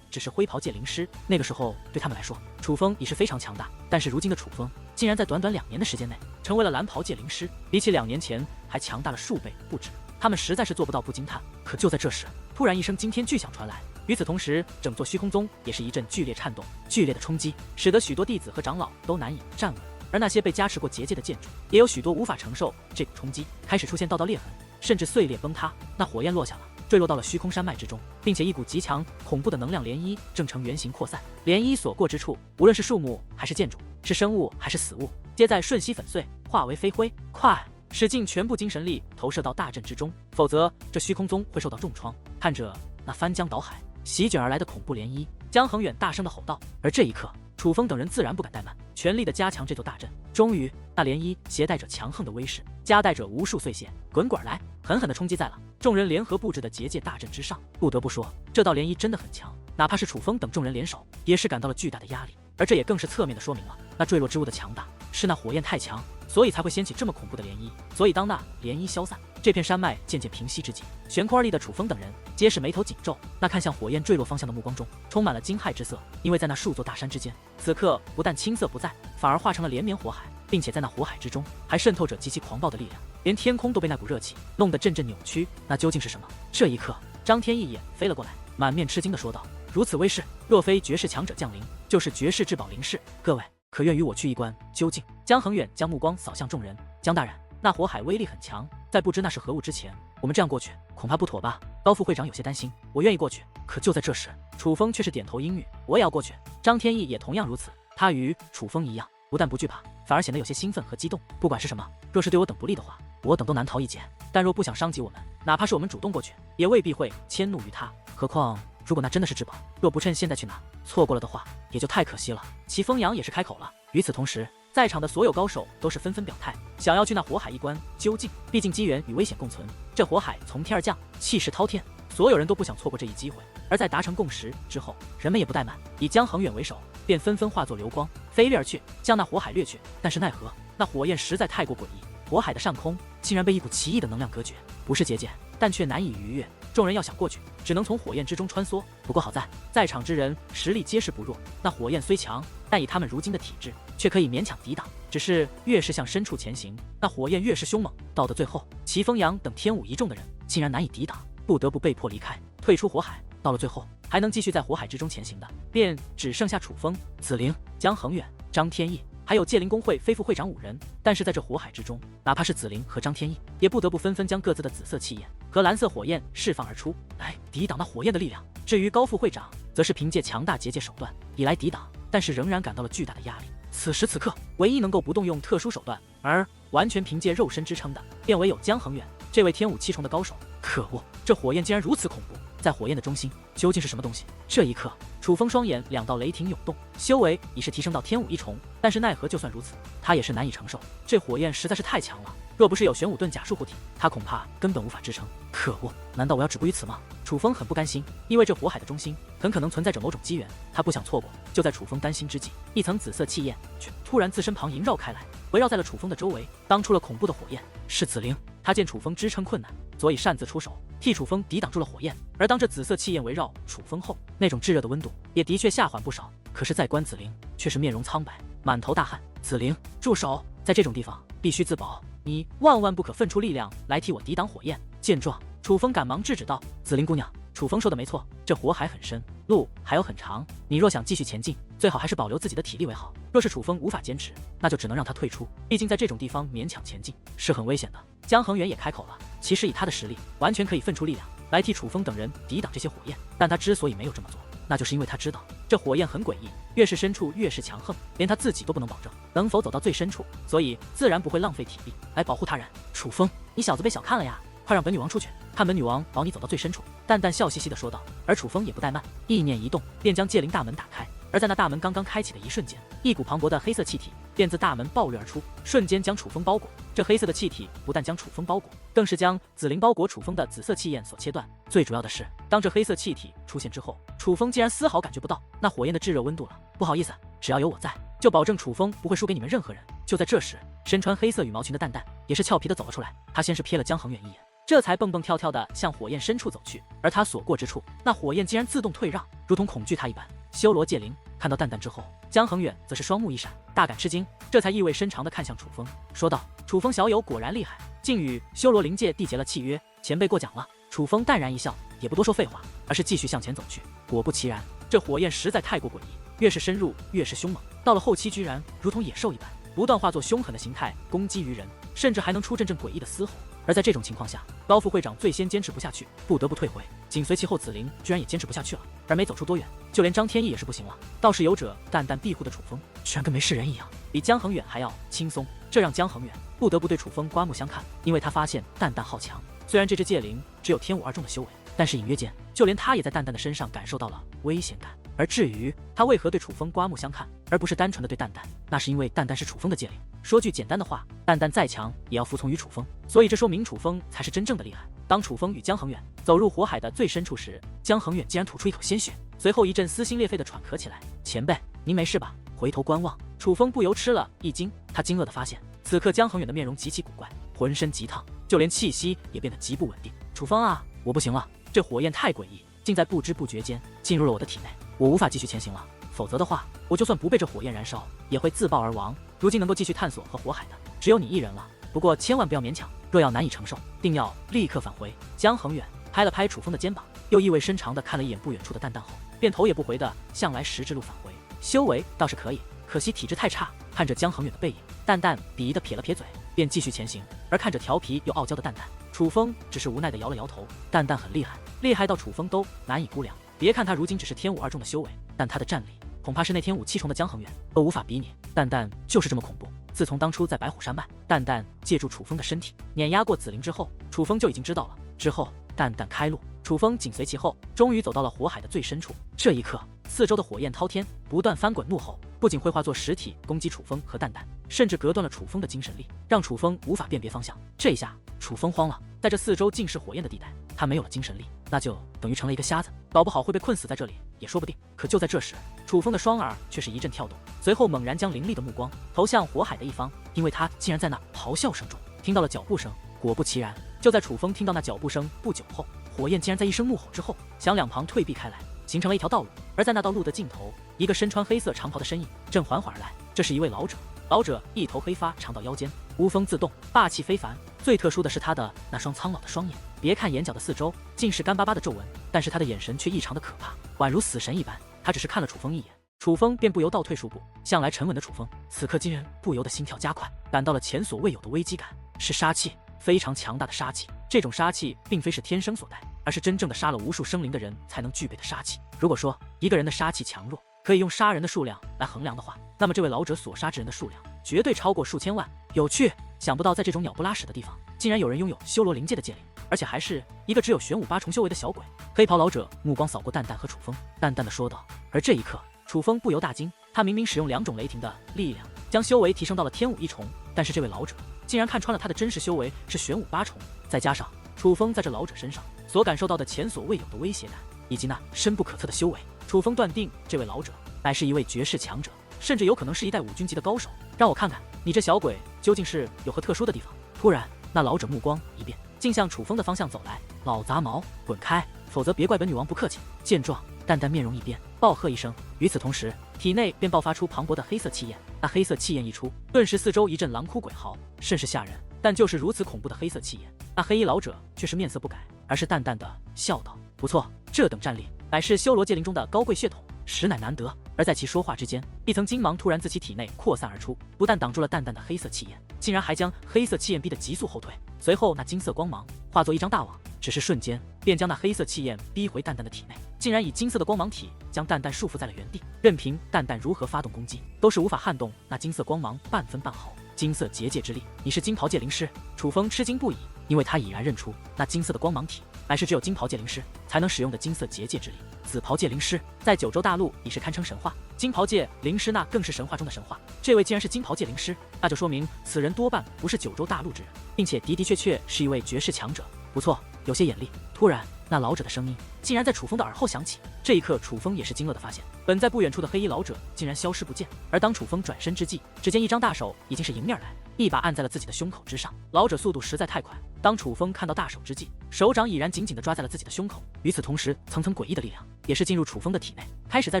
只是灰袍界灵师，那个时候对他们来说，楚风已是非常强大。但是如今的楚风，竟然在短短2年的时间内，成为了蓝袍界灵师，比起2年前还强大了数倍不止。他们实在是做不到不惊叹。可就在这时，突然一声惊天巨响传来，与此同时，整座虚空宗也是一阵剧烈颤动，剧烈的冲击，使得许多弟子和长老都难以站稳。而那些被加持过结界的建筑，也有许多无法承受这股冲击，开始出现道道裂痕，甚至碎裂崩塌。那火焰落下了，坠落到了虚空山脉之中，并且一股极强恐怖的能量涟漪正呈圆形扩散。涟漪所过之处，无论是树木还是建筑，是生物还是死物，皆在瞬息粉碎，化为飞灰。快，使尽全部精神力投射到大阵之中，否则这虚空宗会受到重创。看着那翻江倒海、席卷而来的恐怖涟漪，江恒远大声的吼道。而这一刻，楚风等人自然不敢怠慢，全力的加强这座大阵。终于，那涟漪携带着强横的威势，夹带着无数碎屑，滚滚而来，狠狠地冲击在了众人联合布置的结界大阵之上。不得不说，这道涟漪真的很强，哪怕是楚风等众人联手，也是感到了巨大的压力。而这也更是侧面的说明了那坠落之物的强大，是那火焰太强，所以才会掀起这么恐怖的涟漪。所以当那涟漪消散，这片山脉渐渐平息之际，悬空而立的楚风等人皆是眉头紧皱，那看向火焰坠落方向的目光中充满了惊骇之色。因为在那数座大山之间，此刻不但青色不在，反而化成了连绵火海，并且在那火海之中还渗透着极其狂暴的力量，连天空都被那股热气弄得阵阵扭曲。那究竟是什么？这一刻，张天翼也飞了过来，满面吃惊地说道：如此威势，若非绝世强者降临，就是绝世至宝灵士。各位可愿与我去一观究竟？江恒远将目光扫向众人，江大人，那火海威力很强，在不知那是何物之前，我们这样过去恐怕不妥吧？高副会长有些担心。我愿意过去。可就在这时，楚风却是点头应允，我也要过去。张天翼也同样如此，他与楚风一样，不但不惧怕，反而显得有些兴奋和激动。不管是什么，若是对我等不利的话，我等都难逃一劫。但若不想伤及我们，哪怕是我们主动过去，也未必会迁怒于他。何况如果那真的是至宝，若不趁现在去拿，错过了的话，也就太可惜了。齐风阳也是开口了。与此同时，在场的所有高手都是纷纷表态，想要去那火海一观究竟。毕竟机缘与危险共存，这火海从天而降，气势滔天，所有人都不想错过这一机会。而在达成共识之后，人们也不怠慢，以江恒远为首，便纷纷化作流光，飞掠而去，将那火海掠去。但是奈何，那火焰实在太过诡异，火海的上空竟然被一股奇异的能量隔绝，不是结界，但却难以逾越。众人要想过去，只能从火焰之中穿梭。不过好在场之人实力皆是不弱，那火焰虽强，但以他们如今的体质，却可以勉强抵挡。只是越是向深处前行，那火焰越是凶猛，到的最后，齐风阳等天武一众的人竟然难以抵挡，不得不被迫离开，退出火海。到了最后，还能继续在火海之中前行的，便只剩下楚风、紫菱、江恒远、张天翼，还有界灵公会非副会长5人。但是在这火海之中，哪怕是紫菱和张天翼，也不得不纷纷将各自的紫色气焰和蓝色火焰释放而出，来抵挡那火焰的力量。至于高副会长，则是凭借强大结界手段以来抵挡，但是仍然感到了巨大的压力。此时此刻，唯一能够不动用特殊手段，而完全凭借肉身支撑的，便唯有江恒远这位天武7重的高手。可恶，这火焰竟然如此恐怖！在火焰的中心究竟是什么东西？这一刻，楚楚风双眼2道雷霆涌动，修为已是提升到天武1重，但是奈何就算如此，他也是难以承受。这火焰实在是太强了，若不是有玄武盾假束护体，他恐怕根本无法支撑。可恶，难道我要止步于此吗？楚风很不甘心，因为这火海的中心很可能存在着某种机缘，他不想错过。就在楚风担心之际，一层紫色气焰却突然自身旁萦绕开来，围绕在了楚风的周围，当出了恐怖的火焰。是紫灵，他见楚风支撑困难，所以擅自出手，替楚风抵挡住了火焰。而当这紫色气焰围绕楚风后，那种炙热的温度也的确下缓不少。可是再观紫灵，却是面容苍白，满头大汗。紫灵，住手！在这种地方必须自保，你万万不可分出力量来替我抵挡火焰。见状，楚风赶忙制止道：“紫灵姑娘，楚风说的没错，这火海很深，路还有很长，你若想继续前进，最好还是保留自己的体力为好。若是楚风无法坚持，那就只能让他退出，毕竟在这种地方勉强前进是很危险的。”江恒远也开口了，其实以他的实力，完全可以分出力量来替楚风等人抵挡这些火焰，但他之所以没有这么做，那就是因为他知道这火焰很诡异，越是深处越是强横，连他自己都不能保证能否走到最深处，所以自然不会浪费体力来保护他人。楚风，你小子被小看了呀！快让本女王出去，看本女王保你走到最深处。淡淡笑嘻嘻地说道。而楚风也不怠慢，意念一动，便将界灵大门打开。而在那大门刚刚开启的一瞬间，一股磅礴的黑色气体便自大门爆掠而出，瞬间将楚风包裹。这黑色的气体不但将楚风包裹，更是将紫灵包裹楚风的紫色气焰所切断。最主要的是，当这黑色气体出现之后，楚风竟然丝毫感觉不到那火焰的炙热温度了。不好意思，只要有我在，就保证楚风不会输给你们任何人。就在这时，身穿黑色羽毛裙的蛋蛋也是俏皮的走了出来。他先是瞥了江恒远一眼，这才蹦蹦跳跳的向火焰深处走去。而他所过之处，那火焰竟然自动退让，如同恐惧他一般。修罗界灵看到蛋蛋之后，江恒远则是双目一闪，大感吃惊，这才意味深长地看向楚风，说道：“楚风小友果然厉害，竟与修罗灵界缔结了契约，前辈过奖了。”楚风淡然一笑，也不多说废话，而是继续向前走去。果不其然，这火焰实在太过诡异，越是深入越是凶猛，到了后期居然如同野兽一般，不断化作凶狠的形态攻击于人，甚至还能出阵阵诡异的嘶吼。而在这种情况下，高副会长最先坚持不下去，不得不退回，紧随其后紫灵居然也坚持不下去了。而没走出多远，就连张天翼也是不行了。倒是有者淡淡庇护的楚风，居然跟没事人一样，比江恒远还要轻松，这让江恒远不得不对楚风刮目相看。因为他发现淡淡好强，虽然这只界灵只有天武2重的修为，但是隐约间就连他也在淡淡的身上感受到了危险感。而至于他为何对楚风刮目相看，而不是单纯的对淡淡，那是因为淡淡是楚风的界灵。说句简单的话，淡淡再强也要服从于楚风，所以这说明楚风才是真正的厉害。当楚风与江恒远走入火海的最深处时，江恒远竟然吐出一口鲜血，随后一阵撕心裂肺的喘咳起来。前辈，您没事吧？回头观望，楚风不由吃了一惊，他惊愕地发现，此刻江恒远的面容极其古怪，浑身极烫，就连气息也变得极不稳定。楚风啊，我不行了，这火焰太诡异，竟在不知不觉间进入了我的体内，我无法继续前行了，否则的话，我就算不被这火焰燃烧，也会自爆而亡。如今能够继续探索和火海的，只有你一人了。不过千万不要勉强，若要难以承受，定要立刻返回。江恒远拍了拍楚风的肩膀，又意味深长地看了一眼不远处的淡淡后，便头也不回地向来时之路返回。修为倒是可以，可惜体质太差。看着江恒远的背影，淡淡鄙夷地撇了撇嘴，便继续前行。而看着调皮又傲娇的淡淡，楚风只是无奈地摇了摇头。淡淡很厉害，厉害到楚风都难以估量。别看他如今只是天武2重的修为，但他的战力恐怕是那天武7重的江恒远都无法比拟。淡淡就是这么恐怖。自从当初在白虎山脉，淡淡借助楚风的身体碾压过紫灵之后，楚风就已经知道了。之后淡淡开路，楚风紧随其后，终于走到了火海的最深处。这一刻，四周的火焰滔天，不断翻滚怒吼，不仅会化作实体攻击楚风和淡淡，甚至隔断了楚风的精神力，让楚风无法辨别方向。这一下，楚风慌了，在这四周尽是火焰的地带，他没有了精神力，那就等于成了一个瞎子，搞不好会被困死在这里也说不定。可就在这时，楚风的双耳却是一阵跳动，随后猛然将凌厉的目光投向火海的一方，因为他竟然在那咆哮声中听到了脚步声。果不其然，就在楚风听到那脚步声不久后，火焰竟然在一声怒吼之后向两旁退避开来，形成了一条道路。而在那道路的尽头，一个身穿黑色长袍的身影正缓缓而来，这是一位老者。老者一头黑发长到腰间，无风自动，霸气非凡。最特殊的是他的那双苍老的双眼，别看眼角的四周尽是干巴巴的皱纹，但是他的眼神却异常的可怕，宛如死神一般。他只是看了楚风一眼，楚风便不由倒退数步。向来沉稳的楚风，此刻竟然不由得心跳加快，感到了前所未有的危机感，是杀气，非常强大的杀气。这种杀气并非是天生所带，而是真正的杀了无数生灵的人才能具备的杀气。如果说一个人的杀气强弱可以用杀人的数量来衡量的话，那么这位老者所杀之人的数量绝对超过数千万。有趣，想不到在这种鸟不拉屎的地方，竟然有人拥有修罗灵界的戒灵，而且还是一个只有玄武8重修为的小鬼。黑袍老者目光扫过蛋蛋和楚风，淡淡的说道。而这一刻，楚风不由大惊，他明明使用2种雷霆的力量，将修为提升到了天武1重，但是这位老者竟然看穿了他的真实修为是玄武8重，再加上楚风在这老者身上所感受到的前所未有的威胁感，以及那深不可测的修为，楚风断定这位老者乃是一位绝世强者，甚至有可能是一代5军级的高手。让我看看你这小鬼究竟是有何特殊的地方。突然，那老者目光一变，竟向楚风的方向走来。老杂毛，滚开，否则别怪本女王不客气。见状，淡淡面容一变，暴喝一声，与此同时，体内便爆发出磅礴的黑色气焰。那黑色气焰一出，顿时四周一阵狼哭鬼嚎，甚是吓人。但就是如此恐怖的黑色气焰，那黑衣老者却是面色不改，而是淡淡的笑道：“不错，这等战力乃是修罗界灵中的高贵血统，实乃难得。”而在其说话之间，一层金芒突然自其体内扩散而出，不但挡住了淡淡的黑色气焰，竟然还将黑色气焰逼得急速后退。随后，那金色光芒化作一张大网，只是瞬间便将那黑色气焰逼回淡淡的体内，竟然以金色的光芒体将淡淡束缚在了原地，任凭淡淡如何发动攻击，都是无法撼动那金色光芒半分半毫。金色结界之力，你是金袍界灵师？楚风吃惊不已，因为他已然认出那金色的光芒体乃是只有金袍界灵师才能使用的金色结界之力。紫袍界灵师在九州大陆已是堪称神话，金袍界灵师那更是神话中的神话。这位既然是金袍界灵师，那就说明此人多半不是九州大陆之人，并且的确是一位绝世强者。不错，有些眼力。突然，那老者的声音竟然在楚风的耳后响起。这一刻，楚风也是惊愕的发现，本在不远处的黑衣老者竟然消失不见。而当楚风转身之际，只见一张大手已经是迎面来，一把按在了自己的胸口之上。老者速度实在太快，当楚风看到大手之际，手掌已然紧紧地抓在了自己的胸口。与此同时，层层诡异的力量也是进入楚风的体内，开始在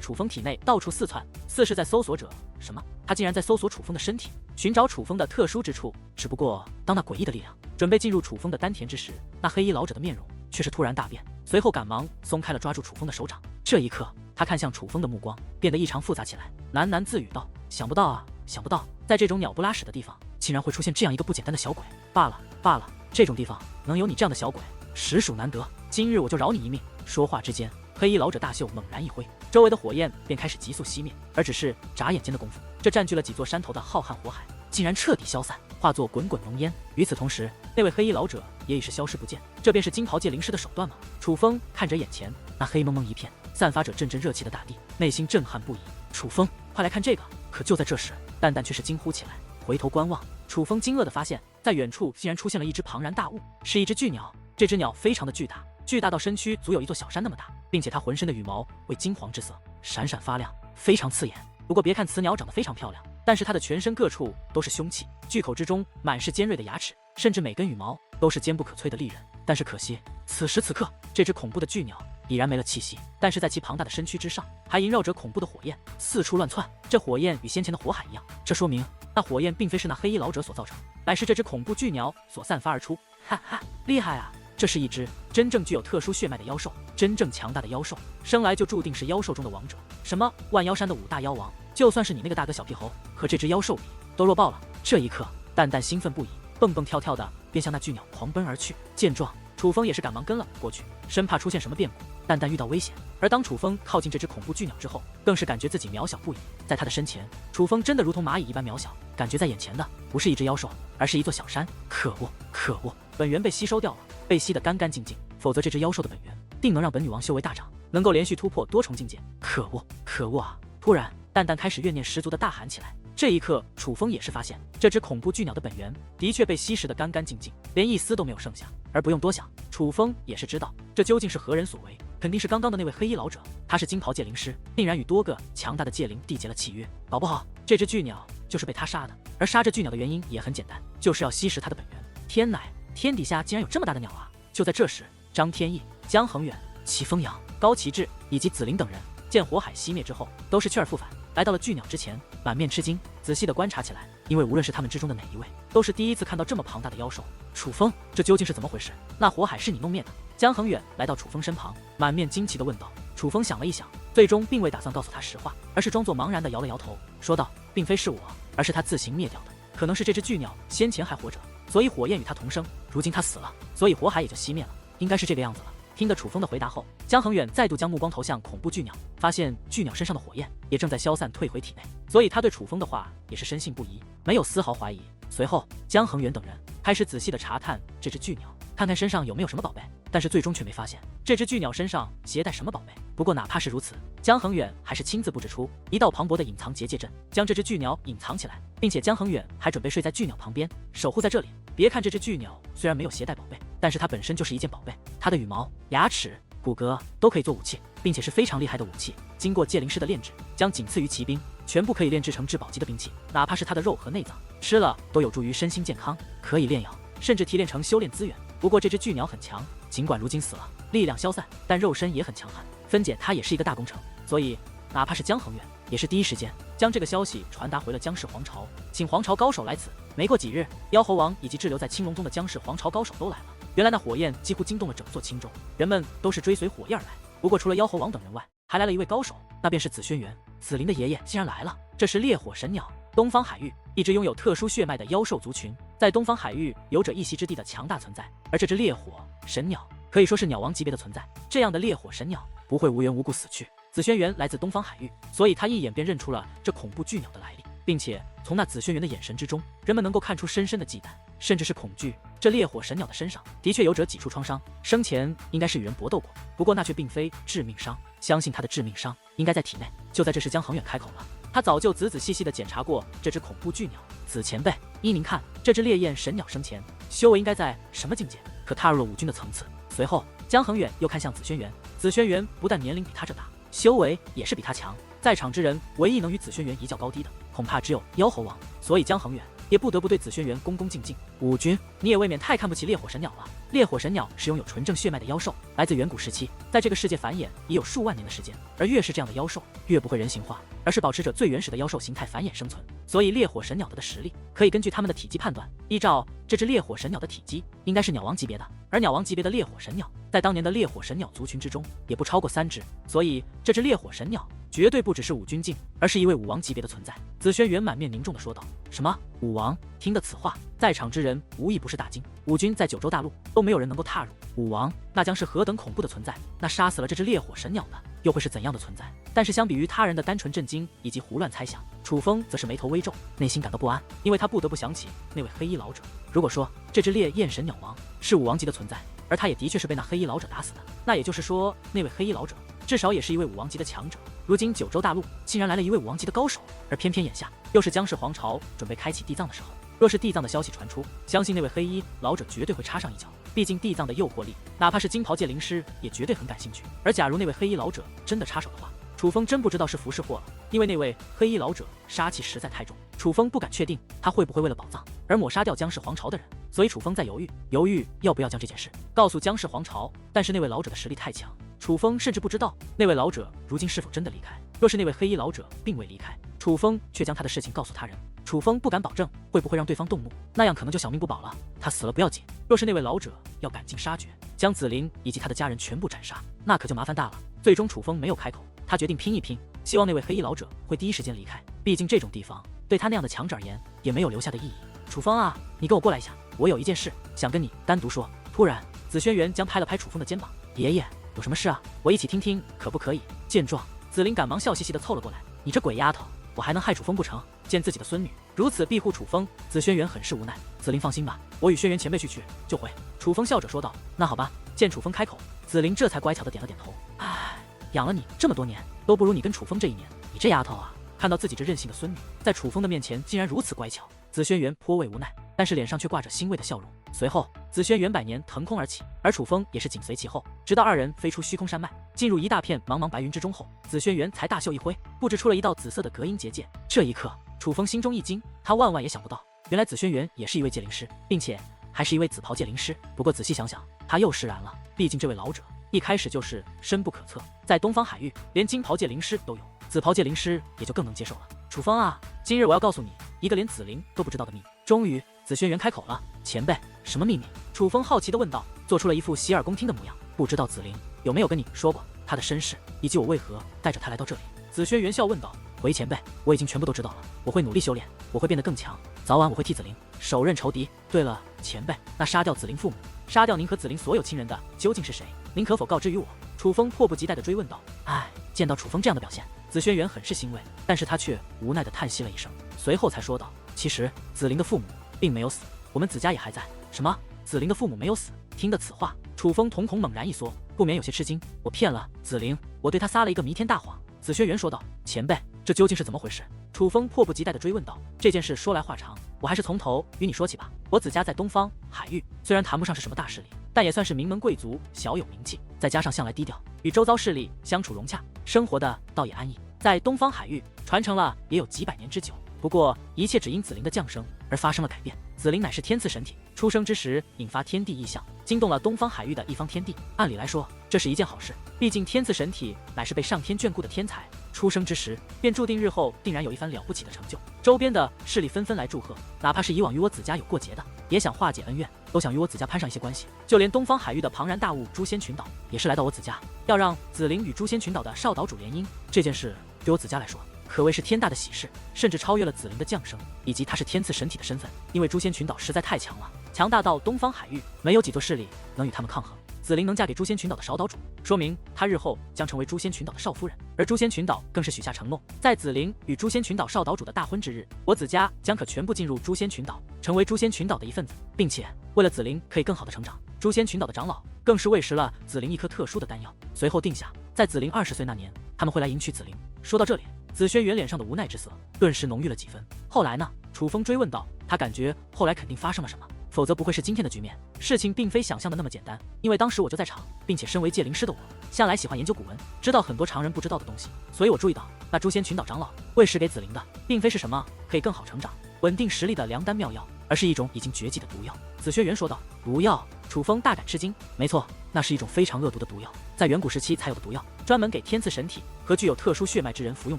楚风体内到处四窜，似是在搜索着什么。他竟然在搜索楚风的身体，寻找楚风的特殊之处。只不过，当那诡异的力量准备进入楚风的丹田之时，那黑衣老者的面容却是突然大变，随后赶忙松开了抓住楚风的手掌。这一刻，他看向楚风的目光变得异常复杂起来，喃喃自语道：“想不到啊，想不到，在这种鸟不拉屎的地方，竟然会出现这样一个不简单的小鬼。罢了，这种地方能有你这样的小鬼，实属难得。今日我就饶你一命。”说话之间，黑衣老者大袖猛然一挥，周围的火焰便开始急速熄灭，而只是眨眼间的功夫，这占据了几座山头的浩瀚火海竟然彻底消散，化作滚滚浓烟。与此同时，那位黑衣老者也已是消失不见。这便是金袍界灵师的手段吗？楚风看着眼前那黑蒙蒙一片，散发着阵阵热气的大地，内心震撼不已。楚风，快来看这个！可就在这时，淡淡却是惊呼起来，回头观望。楚风惊愕地发现，在远处竟然出现了一只庞然大物，是一只巨鸟。这只鸟非常的巨大，巨大到身躯足有一座小山那么大，并且它浑身的羽毛为金黄之色，闪闪发亮，非常刺眼。不过别看此鸟长得非常漂亮，但是它的全身各处都是凶器，巨口之中满是尖锐的牙齿，甚至每根羽毛都是坚不可摧的利刃。但是可惜，此时此刻，这只恐怖的巨鸟已然没了气息，但是在其庞大的身躯之上，还萦绕着恐怖的火焰，四处乱窜。这火焰与先前的火海一样，这说明那火焰并非是那黑衣老者所造成，乃是这只恐怖巨鸟所散发而出。哈哈，厉害啊！这是一只真正具有特殊血脉的妖兽，真正强大的妖兽，生来就注定是妖兽中的王者。什么万妖山的5大妖王，就算是你那个大哥小屁猴，和这只妖兽比，都弱爆了。这一刻，淡淡兴奋不已，蹦蹦跳跳的便向那巨鸟狂奔而去。见状，楚风也是赶忙跟了过去，生怕出现什么变故，淡淡遇到危险。而当楚风靠近这只恐怖巨鸟之后，更是感觉自己渺小不已。在他的身前，楚风真的如同蚂蚁一般渺小，感觉在眼前的不是一只妖兽，而是一座小山。可恶，可恶！本源被吸收掉了，被吸得干干净净，否则这只妖兽的本源定能让本女王修为大涨，能够连续突破多重境界。可恶，可恶啊！突然，淡淡开始怨念十足的大喊起来。这一刻，楚风也是发现，这只恐怖巨鸟的本源的确被吸食得干干净净，连一丝都没有剩下。而不用多想，楚风也是知道这究竟是何人所为，肯定是刚刚的那位黑衣老者。他是金袍界灵师，定然与多个强大的界灵缔结了契约，搞不好这只巨鸟就是被他杀的。而杀这巨鸟的原因也很简单，就是要吸食它的本源。天乃，天底下竟然有这么大的鸟啊！就在这时，张天翼、江恒远、齐风阳、高奇志以及紫菱等人见火海熄灭之后，都是去而复返，来到了巨鸟之前，满面吃惊，仔细的观察起来。因为无论是他们之中的哪一位，都是第一次看到这么庞大的妖兽。楚风，这究竟是怎么回事？那火海是你弄灭的？江恒远来到楚风身旁，满面惊奇的问道。楚风想了一想，最终并未打算告诉他实话，而是装作茫然的摇了摇头，说道：“并非是我，而是他自行灭掉的。可能是这只巨鸟先前还活着，所以火焰与他同生。如今他死了，所以火海也就熄灭了，应该是这个样子了。”听得楚风的回答后，江恒远再度将目光投向恐怖巨鸟，发现巨鸟身上的火焰也正在消散退回体内，所以他对楚风的话也是深信不疑，没有丝毫怀疑。随后，江恒远等人开始仔细地查探这只巨鸟，看看身上有没有什么宝贝。但是最终却没发现这只巨鸟身上携带什么宝贝。不过哪怕是如此，江恒远还是亲自布置出一道磅礴的隐藏结界阵，将这只巨鸟隐藏起来，并且江恒远还准备睡在巨鸟旁边，守护在这里。别看这只巨鸟虽然没有携带宝贝，但是它本身就是一件宝贝，它的羽毛、牙齿、骨骼都可以做武器，并且是非常厉害的武器。经过戒灵师的炼制，将仅次于骑兵，全部可以炼制成至宝级的兵器。哪怕是它的肉和内脏，吃了都有助于身心健康，可以炼药，甚至提炼成修炼资源。不过这只巨鸟很强，尽管如今死了，力量消散，但肉身也很强悍，分解它也是一个大工程。所以哪怕是江恒远，也是第一时间将这个消息传达回了姜氏皇朝，请皇朝高手来此。没过几日，妖猴王以及滞留在青龙宗的姜氏皇朝高手都来了。原来那火焰几乎惊动了整座青州，人们都是追随火焰而来。不过除了妖猴王等人外，还来了一位高手，那便是紫轩辕。紫灵的爷爷竟然来了，这是烈火神鸟。东方海域一直拥有特殊血脉的妖兽族群，在东方海域有着一席之地的强大存在，而这只烈火神鸟可以说是鸟王级别的存在。这样的烈火神鸟不会无缘无故死去。紫轩辕来自东方海域，所以他一眼便认出了这恐怖巨鸟的来历，并且从那紫轩辕的眼神之中，人们能够看出深深的忌惮，甚至是恐惧。这烈火神鸟的身上的确有着几处创伤，生前应该是与人搏斗过，不过那却并非致命伤，相信他的致命伤应该在体内。就在这时，江恒远开口了。他早就仔仔细细地检查过这只恐怖巨鸟。紫前辈，依您看，这只烈焰神鸟生前修为应该在什么境界？可踏入了武军的层次。随后，江恒远又看向紫轩辕。紫轩辕不但年龄比他这大，修为也是比他强。在场之人，唯一能与紫轩辕一较高低的，恐怕只有妖猴王。所以江恒远也不得不对紫轩辕恭恭敬敬。武军，你也未免太看不起烈火神鸟了。烈火神鸟是拥有纯正血脉的妖兽，来自远古时期，在这个世界繁衍已有数万年的时间。而越是这样的妖兽，越不会人形化，而是保持着最原始的妖兽形态繁衍生存。所以烈火神鸟的实力，可以根据它们的体积判断。依照这只烈火神鸟的体积，应该是鸟王级别的，而鸟王级别的烈火神鸟，在当年的烈火神鸟族群之中，也不超过3只。所以这只烈火神鸟绝对不只是武军境，而是一位武王级别的存在。紫轩辕满面凝重地说道：“什么武王？”听得此话，在场之人无一不是大惊。武军在九州大陆都没有人能够踏入，武王那将是何等恐怖的存在？那杀死了这只烈火神鸟的，又会是怎样的存在？但是相比于他人的单纯震惊以及胡乱猜想，楚风则是眉头微皱，内心感到不安，因为他不得不想起那位黑衣老者。如果说这只烈焰神鸟王是武王级的存在，而他也的确是被那黑衣老者打死的，那也就是说，那位黑衣老者至少也是一位武王级的强者。如今九州大陆竟然来了一位武王级的高手，而偏偏眼下又是姜氏皇朝准备开启地藏的时候。若是地藏的消息传出，相信那位黑衣老者绝对会插上一脚。毕竟地藏的诱惑力，哪怕是金袍界灵师也绝对很感兴趣。而假如那位黑衣老者真的插手的话，楚风真不知道是福是祸了。因为那位黑衣老者杀气实在太重，楚风不敢确定他会不会为了宝藏而抹杀掉姜氏皇朝的人，所以楚风在犹豫要不要将这件事告诉姜氏皇朝。但是那位老者的实力太强，楚风甚至不知道那位老者如今是否真的离开。若是那位黑衣老者并未离开，楚风却将他的事情告诉他人，楚风不敢保证会不会让对方动怒，那样可能就小命不保了。他死了不要紧，若是那位老者要赶尽杀绝，将紫菱以及他的家人全部斩杀，那可就麻烦大了。最终楚风没有开口，他决定拼一拼，希望那位黑衣老者会第一时间离开。毕竟这种地方对他那样的强者而言，也没有留下的意义。楚风啊，你跟我过来一下，我有一件事想跟你单独说。突然，紫轩辕将拍了拍楚风的肩膀：“爷爷，有什么事啊？我一起听听，可不可以？”见状，紫菱赶忙笑嘻嘻地凑了过来：“你这鬼丫头，我还能害楚风不成？”见自己的孙女如此庇护楚风，紫轩辕很是无奈。紫菱放心吧，我与轩辕前辈去就回。楚风笑着说道。那好吧。见楚风开口，紫菱这才乖巧地点了点头。唉，养了你这么多年，都不如你跟楚风这一年。你这丫头啊！看到自己这任性的孙女在楚风的面前竟然如此乖巧，紫轩辕颇为无奈，但是脸上却挂着欣慰的笑容。随后，紫轩辕百年腾空而起，而楚风也是紧随其后，直到二人飞出虚空山脉，进入一大片茫茫白云之中后，紫轩辕才大袖一挥，布置出了一道紫色的隔音结界。这一刻，楚风心中一惊，他万万也想不到，原来紫轩辕也是一位界灵师，并且还是一位紫袍界灵师。不过仔细想想，他又释然了，毕竟这位老者一开始就是深不可测，在东方海域连金袍界灵师都有，紫袍界灵师也就更能接受了。楚风啊，今日我要告诉你一个连紫菱都不知道的秘密。终于，紫轩辕开口了：“前辈，什么秘密？”楚风好奇地问道，做出了一副洗耳恭听的模样。不知道紫菱有没有跟你说过她的身世，以及我为何带着她来到这里？紫轩辕笑问道。回前辈，我已经全部都知道了，我会努力修炼，我会变得更强，早晚我会替紫菱手刃仇敌。对了，前辈，那杀掉紫菱父母，杀掉您和紫菱所有亲人的究竟是谁？您可否告知于我？楚风迫不及待地追问道。唉，见到楚风这样的表现，紫轩辕很是欣慰，但是他却无奈地叹息了一声，随后才说道：“其实紫菱的父母并没有死，我们子家也还在。什么？子玲的父母没有死？听得此话，楚风瞳孔猛然一缩，不免有些吃惊。我骗了子玲，我对她撒了一个弥天大谎。紫轩辕说道：“前辈，这究竟是怎么回事？”楚风迫不及待地追问道：“这件事说来话长，我还是从头与你说起吧。我子家在东方海域，虽然谈不上是什么大势力，但也算是名门贵族，小有名气。再加上向来低调，与周遭势力相处融洽，生活的倒也安逸。在东方海域传承了也有几百年之久。不过一切只因紫菱的降生而发生了改变。紫菱乃是天赐神体，出生之时引发天地异象，惊动了东方海域的一方天地。按理来说，这是一件好事，毕竟天赐神体乃是被上天眷顾的天才，出生之时便注定日后定然有一番了不起的成就。周边的势力纷纷来祝贺，哪怕是以往与我子家有过节的，也想化解恩怨，都想与我子家攀上一些关系。就连东方海域的庞然大物诛仙群岛，也是来到我子家，要让紫菱与诛仙群岛的少岛主联姻。这件事对我子家来说可谓是天大的喜事，甚至超越了紫菱的降生以及他是天赐神体的身份。因为诛仙群岛实在太强了，强大到东方海域没有几座势力能与他们抗衡。紫菱能嫁给诛仙群岛的少岛主，说明她日后将成为诛仙群岛的少夫人，而诛仙群岛更是许下承诺，在紫菱与诛仙群岛少岛主的大婚之日，我子家将可全部进入诛仙群岛，成为诛仙群岛的一份子，并且为了紫菱可以更好的成长，诛仙群岛的长老更是喂食了紫菱一颗特殊的丹药，随后定下，在紫菱20岁那年，他们会来迎娶紫菱。说到这里，紫轩辕脸上的无奈之色顿时浓郁了几分。后来呢？楚风追问道。他感觉后来肯定发生了什么，否则不会是今天的局面。事情并非想象的那么简单，因为当时我就在场，并且身为界灵师的我，向来喜欢研究古文，知道很多常人不知道的东西，所以我注意到那诛仙群岛长老喂食给紫菱的，并非是什么可以更好成长、稳定实力的良丹妙药，而是一种已经绝迹的毒药。紫轩辕说道。毒药？楚风大感吃惊。没错，那是一种非常恶毒的毒药，在远古时期才有的毒药，专门给天赐神体和具有特殊血脉之人服用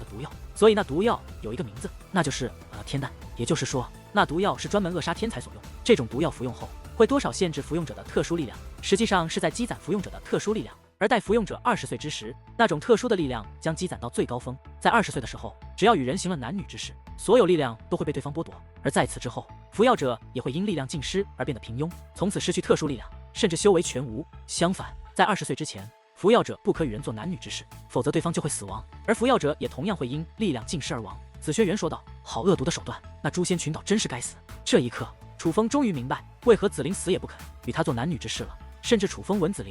的毒药。所以那毒药有一个名字，那就是天丹。也就是说，那毒药是专门扼杀天才所用。这种毒药服用后会多少限制服用者的特殊力量，实际上是在积攒服用者的特殊力量。而待服用者20岁之时，那种特殊的力量将积攒到最高峰。在20岁的时候，只要与人行了男女之事，所有力量都会被对方剥夺。而在此之后，服药者也会因力量尽失而变得平庸，从此失去特殊力量，甚至修为全无。相反，在20岁之前，服药者不可与人做男女之事，否则对方就会死亡，而服药者也同样会因力量尽失而亡。紫轩辕说道。好恶毒的手段，那诛仙群岛真是该死。这一刻，楚风终于明白为何紫菱死也不肯与他做男女之事了。甚至楚风闻紫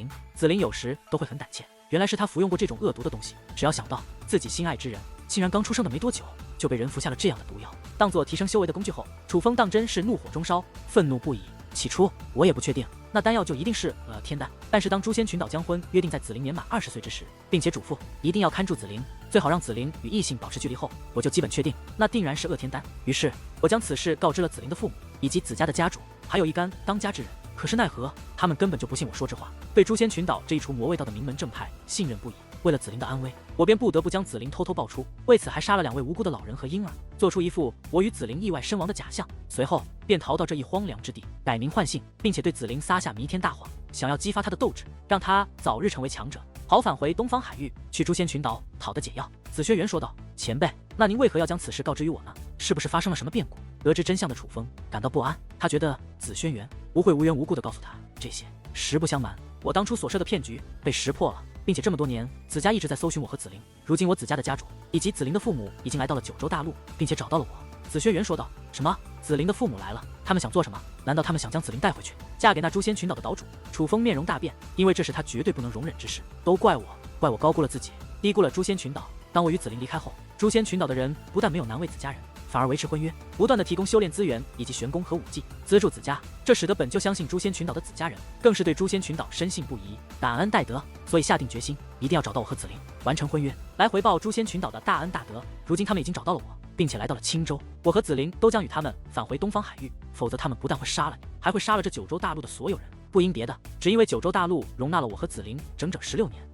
菱有时都会很胆怯，原来是他服用过这种恶毒的东西。只要想到自己心爱之人竟然刚出生的没多久就被人服下了这样的毒药，当做提升修为的工具后，楚风当真是怒火中烧，愤怒不已。起初我也不确定那丹药就一定是天丹，但是当诛仙群岛将婚约定在紫菱年满20岁之时，并且嘱咐一定要看住紫菱，最好让紫菱与异性保持距离后，我就基本确定那定然是天丹。于是我将此事告知了紫菱的父母以及紫家的家主，还有一干当家之人。可是奈何他们根本就不信我说这话，对诛仙群岛这一除魔卫道的名门正派信任不已。为了紫菱的安危，我便不得不将紫菱偷偷爆出，为此还杀了2位无辜的老人和婴儿，做出一副我与紫菱意外身亡的假象。随后便逃到这一荒凉之地，改名换姓，并且对紫菱撒下弥天大谎，想要激发她的斗志，让她早日成为强者，好返回东方海域去诛仙群岛讨得解药。紫轩辕说道。前辈，那您为何要将此事告知于我呢？是不是发生了什么变故？得知真相的楚风感到不安，他觉得紫轩辕不会无缘无故地告诉他这些。实不相瞒，我当初所设的骗局被识破了，并且这么多年紫家一直在搜寻我和紫菱，如今我紫家的家主以及紫菱的父母已经来到了九州大陆，并且找到了我。紫轩辕说道。什么？紫菱的父母来了？他们想做什么？难道他们想将紫菱带回去，嫁给那诛仙群岛的岛主？楚风面容大变，因为这是他绝对不能容忍之事。都怪我高估了自己，低估了诛仙群岛。当我与紫菱离开后，诛仙群岛的人不但没有难为紫家人，反而维持婚约，不断的提供修炼资源以及玄功和武技，资助紫家。这使得本就相信诛仙群岛的紫家人，更是对诛仙群岛深信不疑，感恩戴德，所以下定决心，一定要找到我和紫菱，完成婚约，来回报诛仙群岛的大恩大德。如今他们已经找到了我，并且来到了青州，我和紫菱都将与他们返回东方海域，否则他们不但会杀了你，还会杀了这九州大陆的所有人。不因别的，只因为九州大陆容纳了我和紫菱整整16年。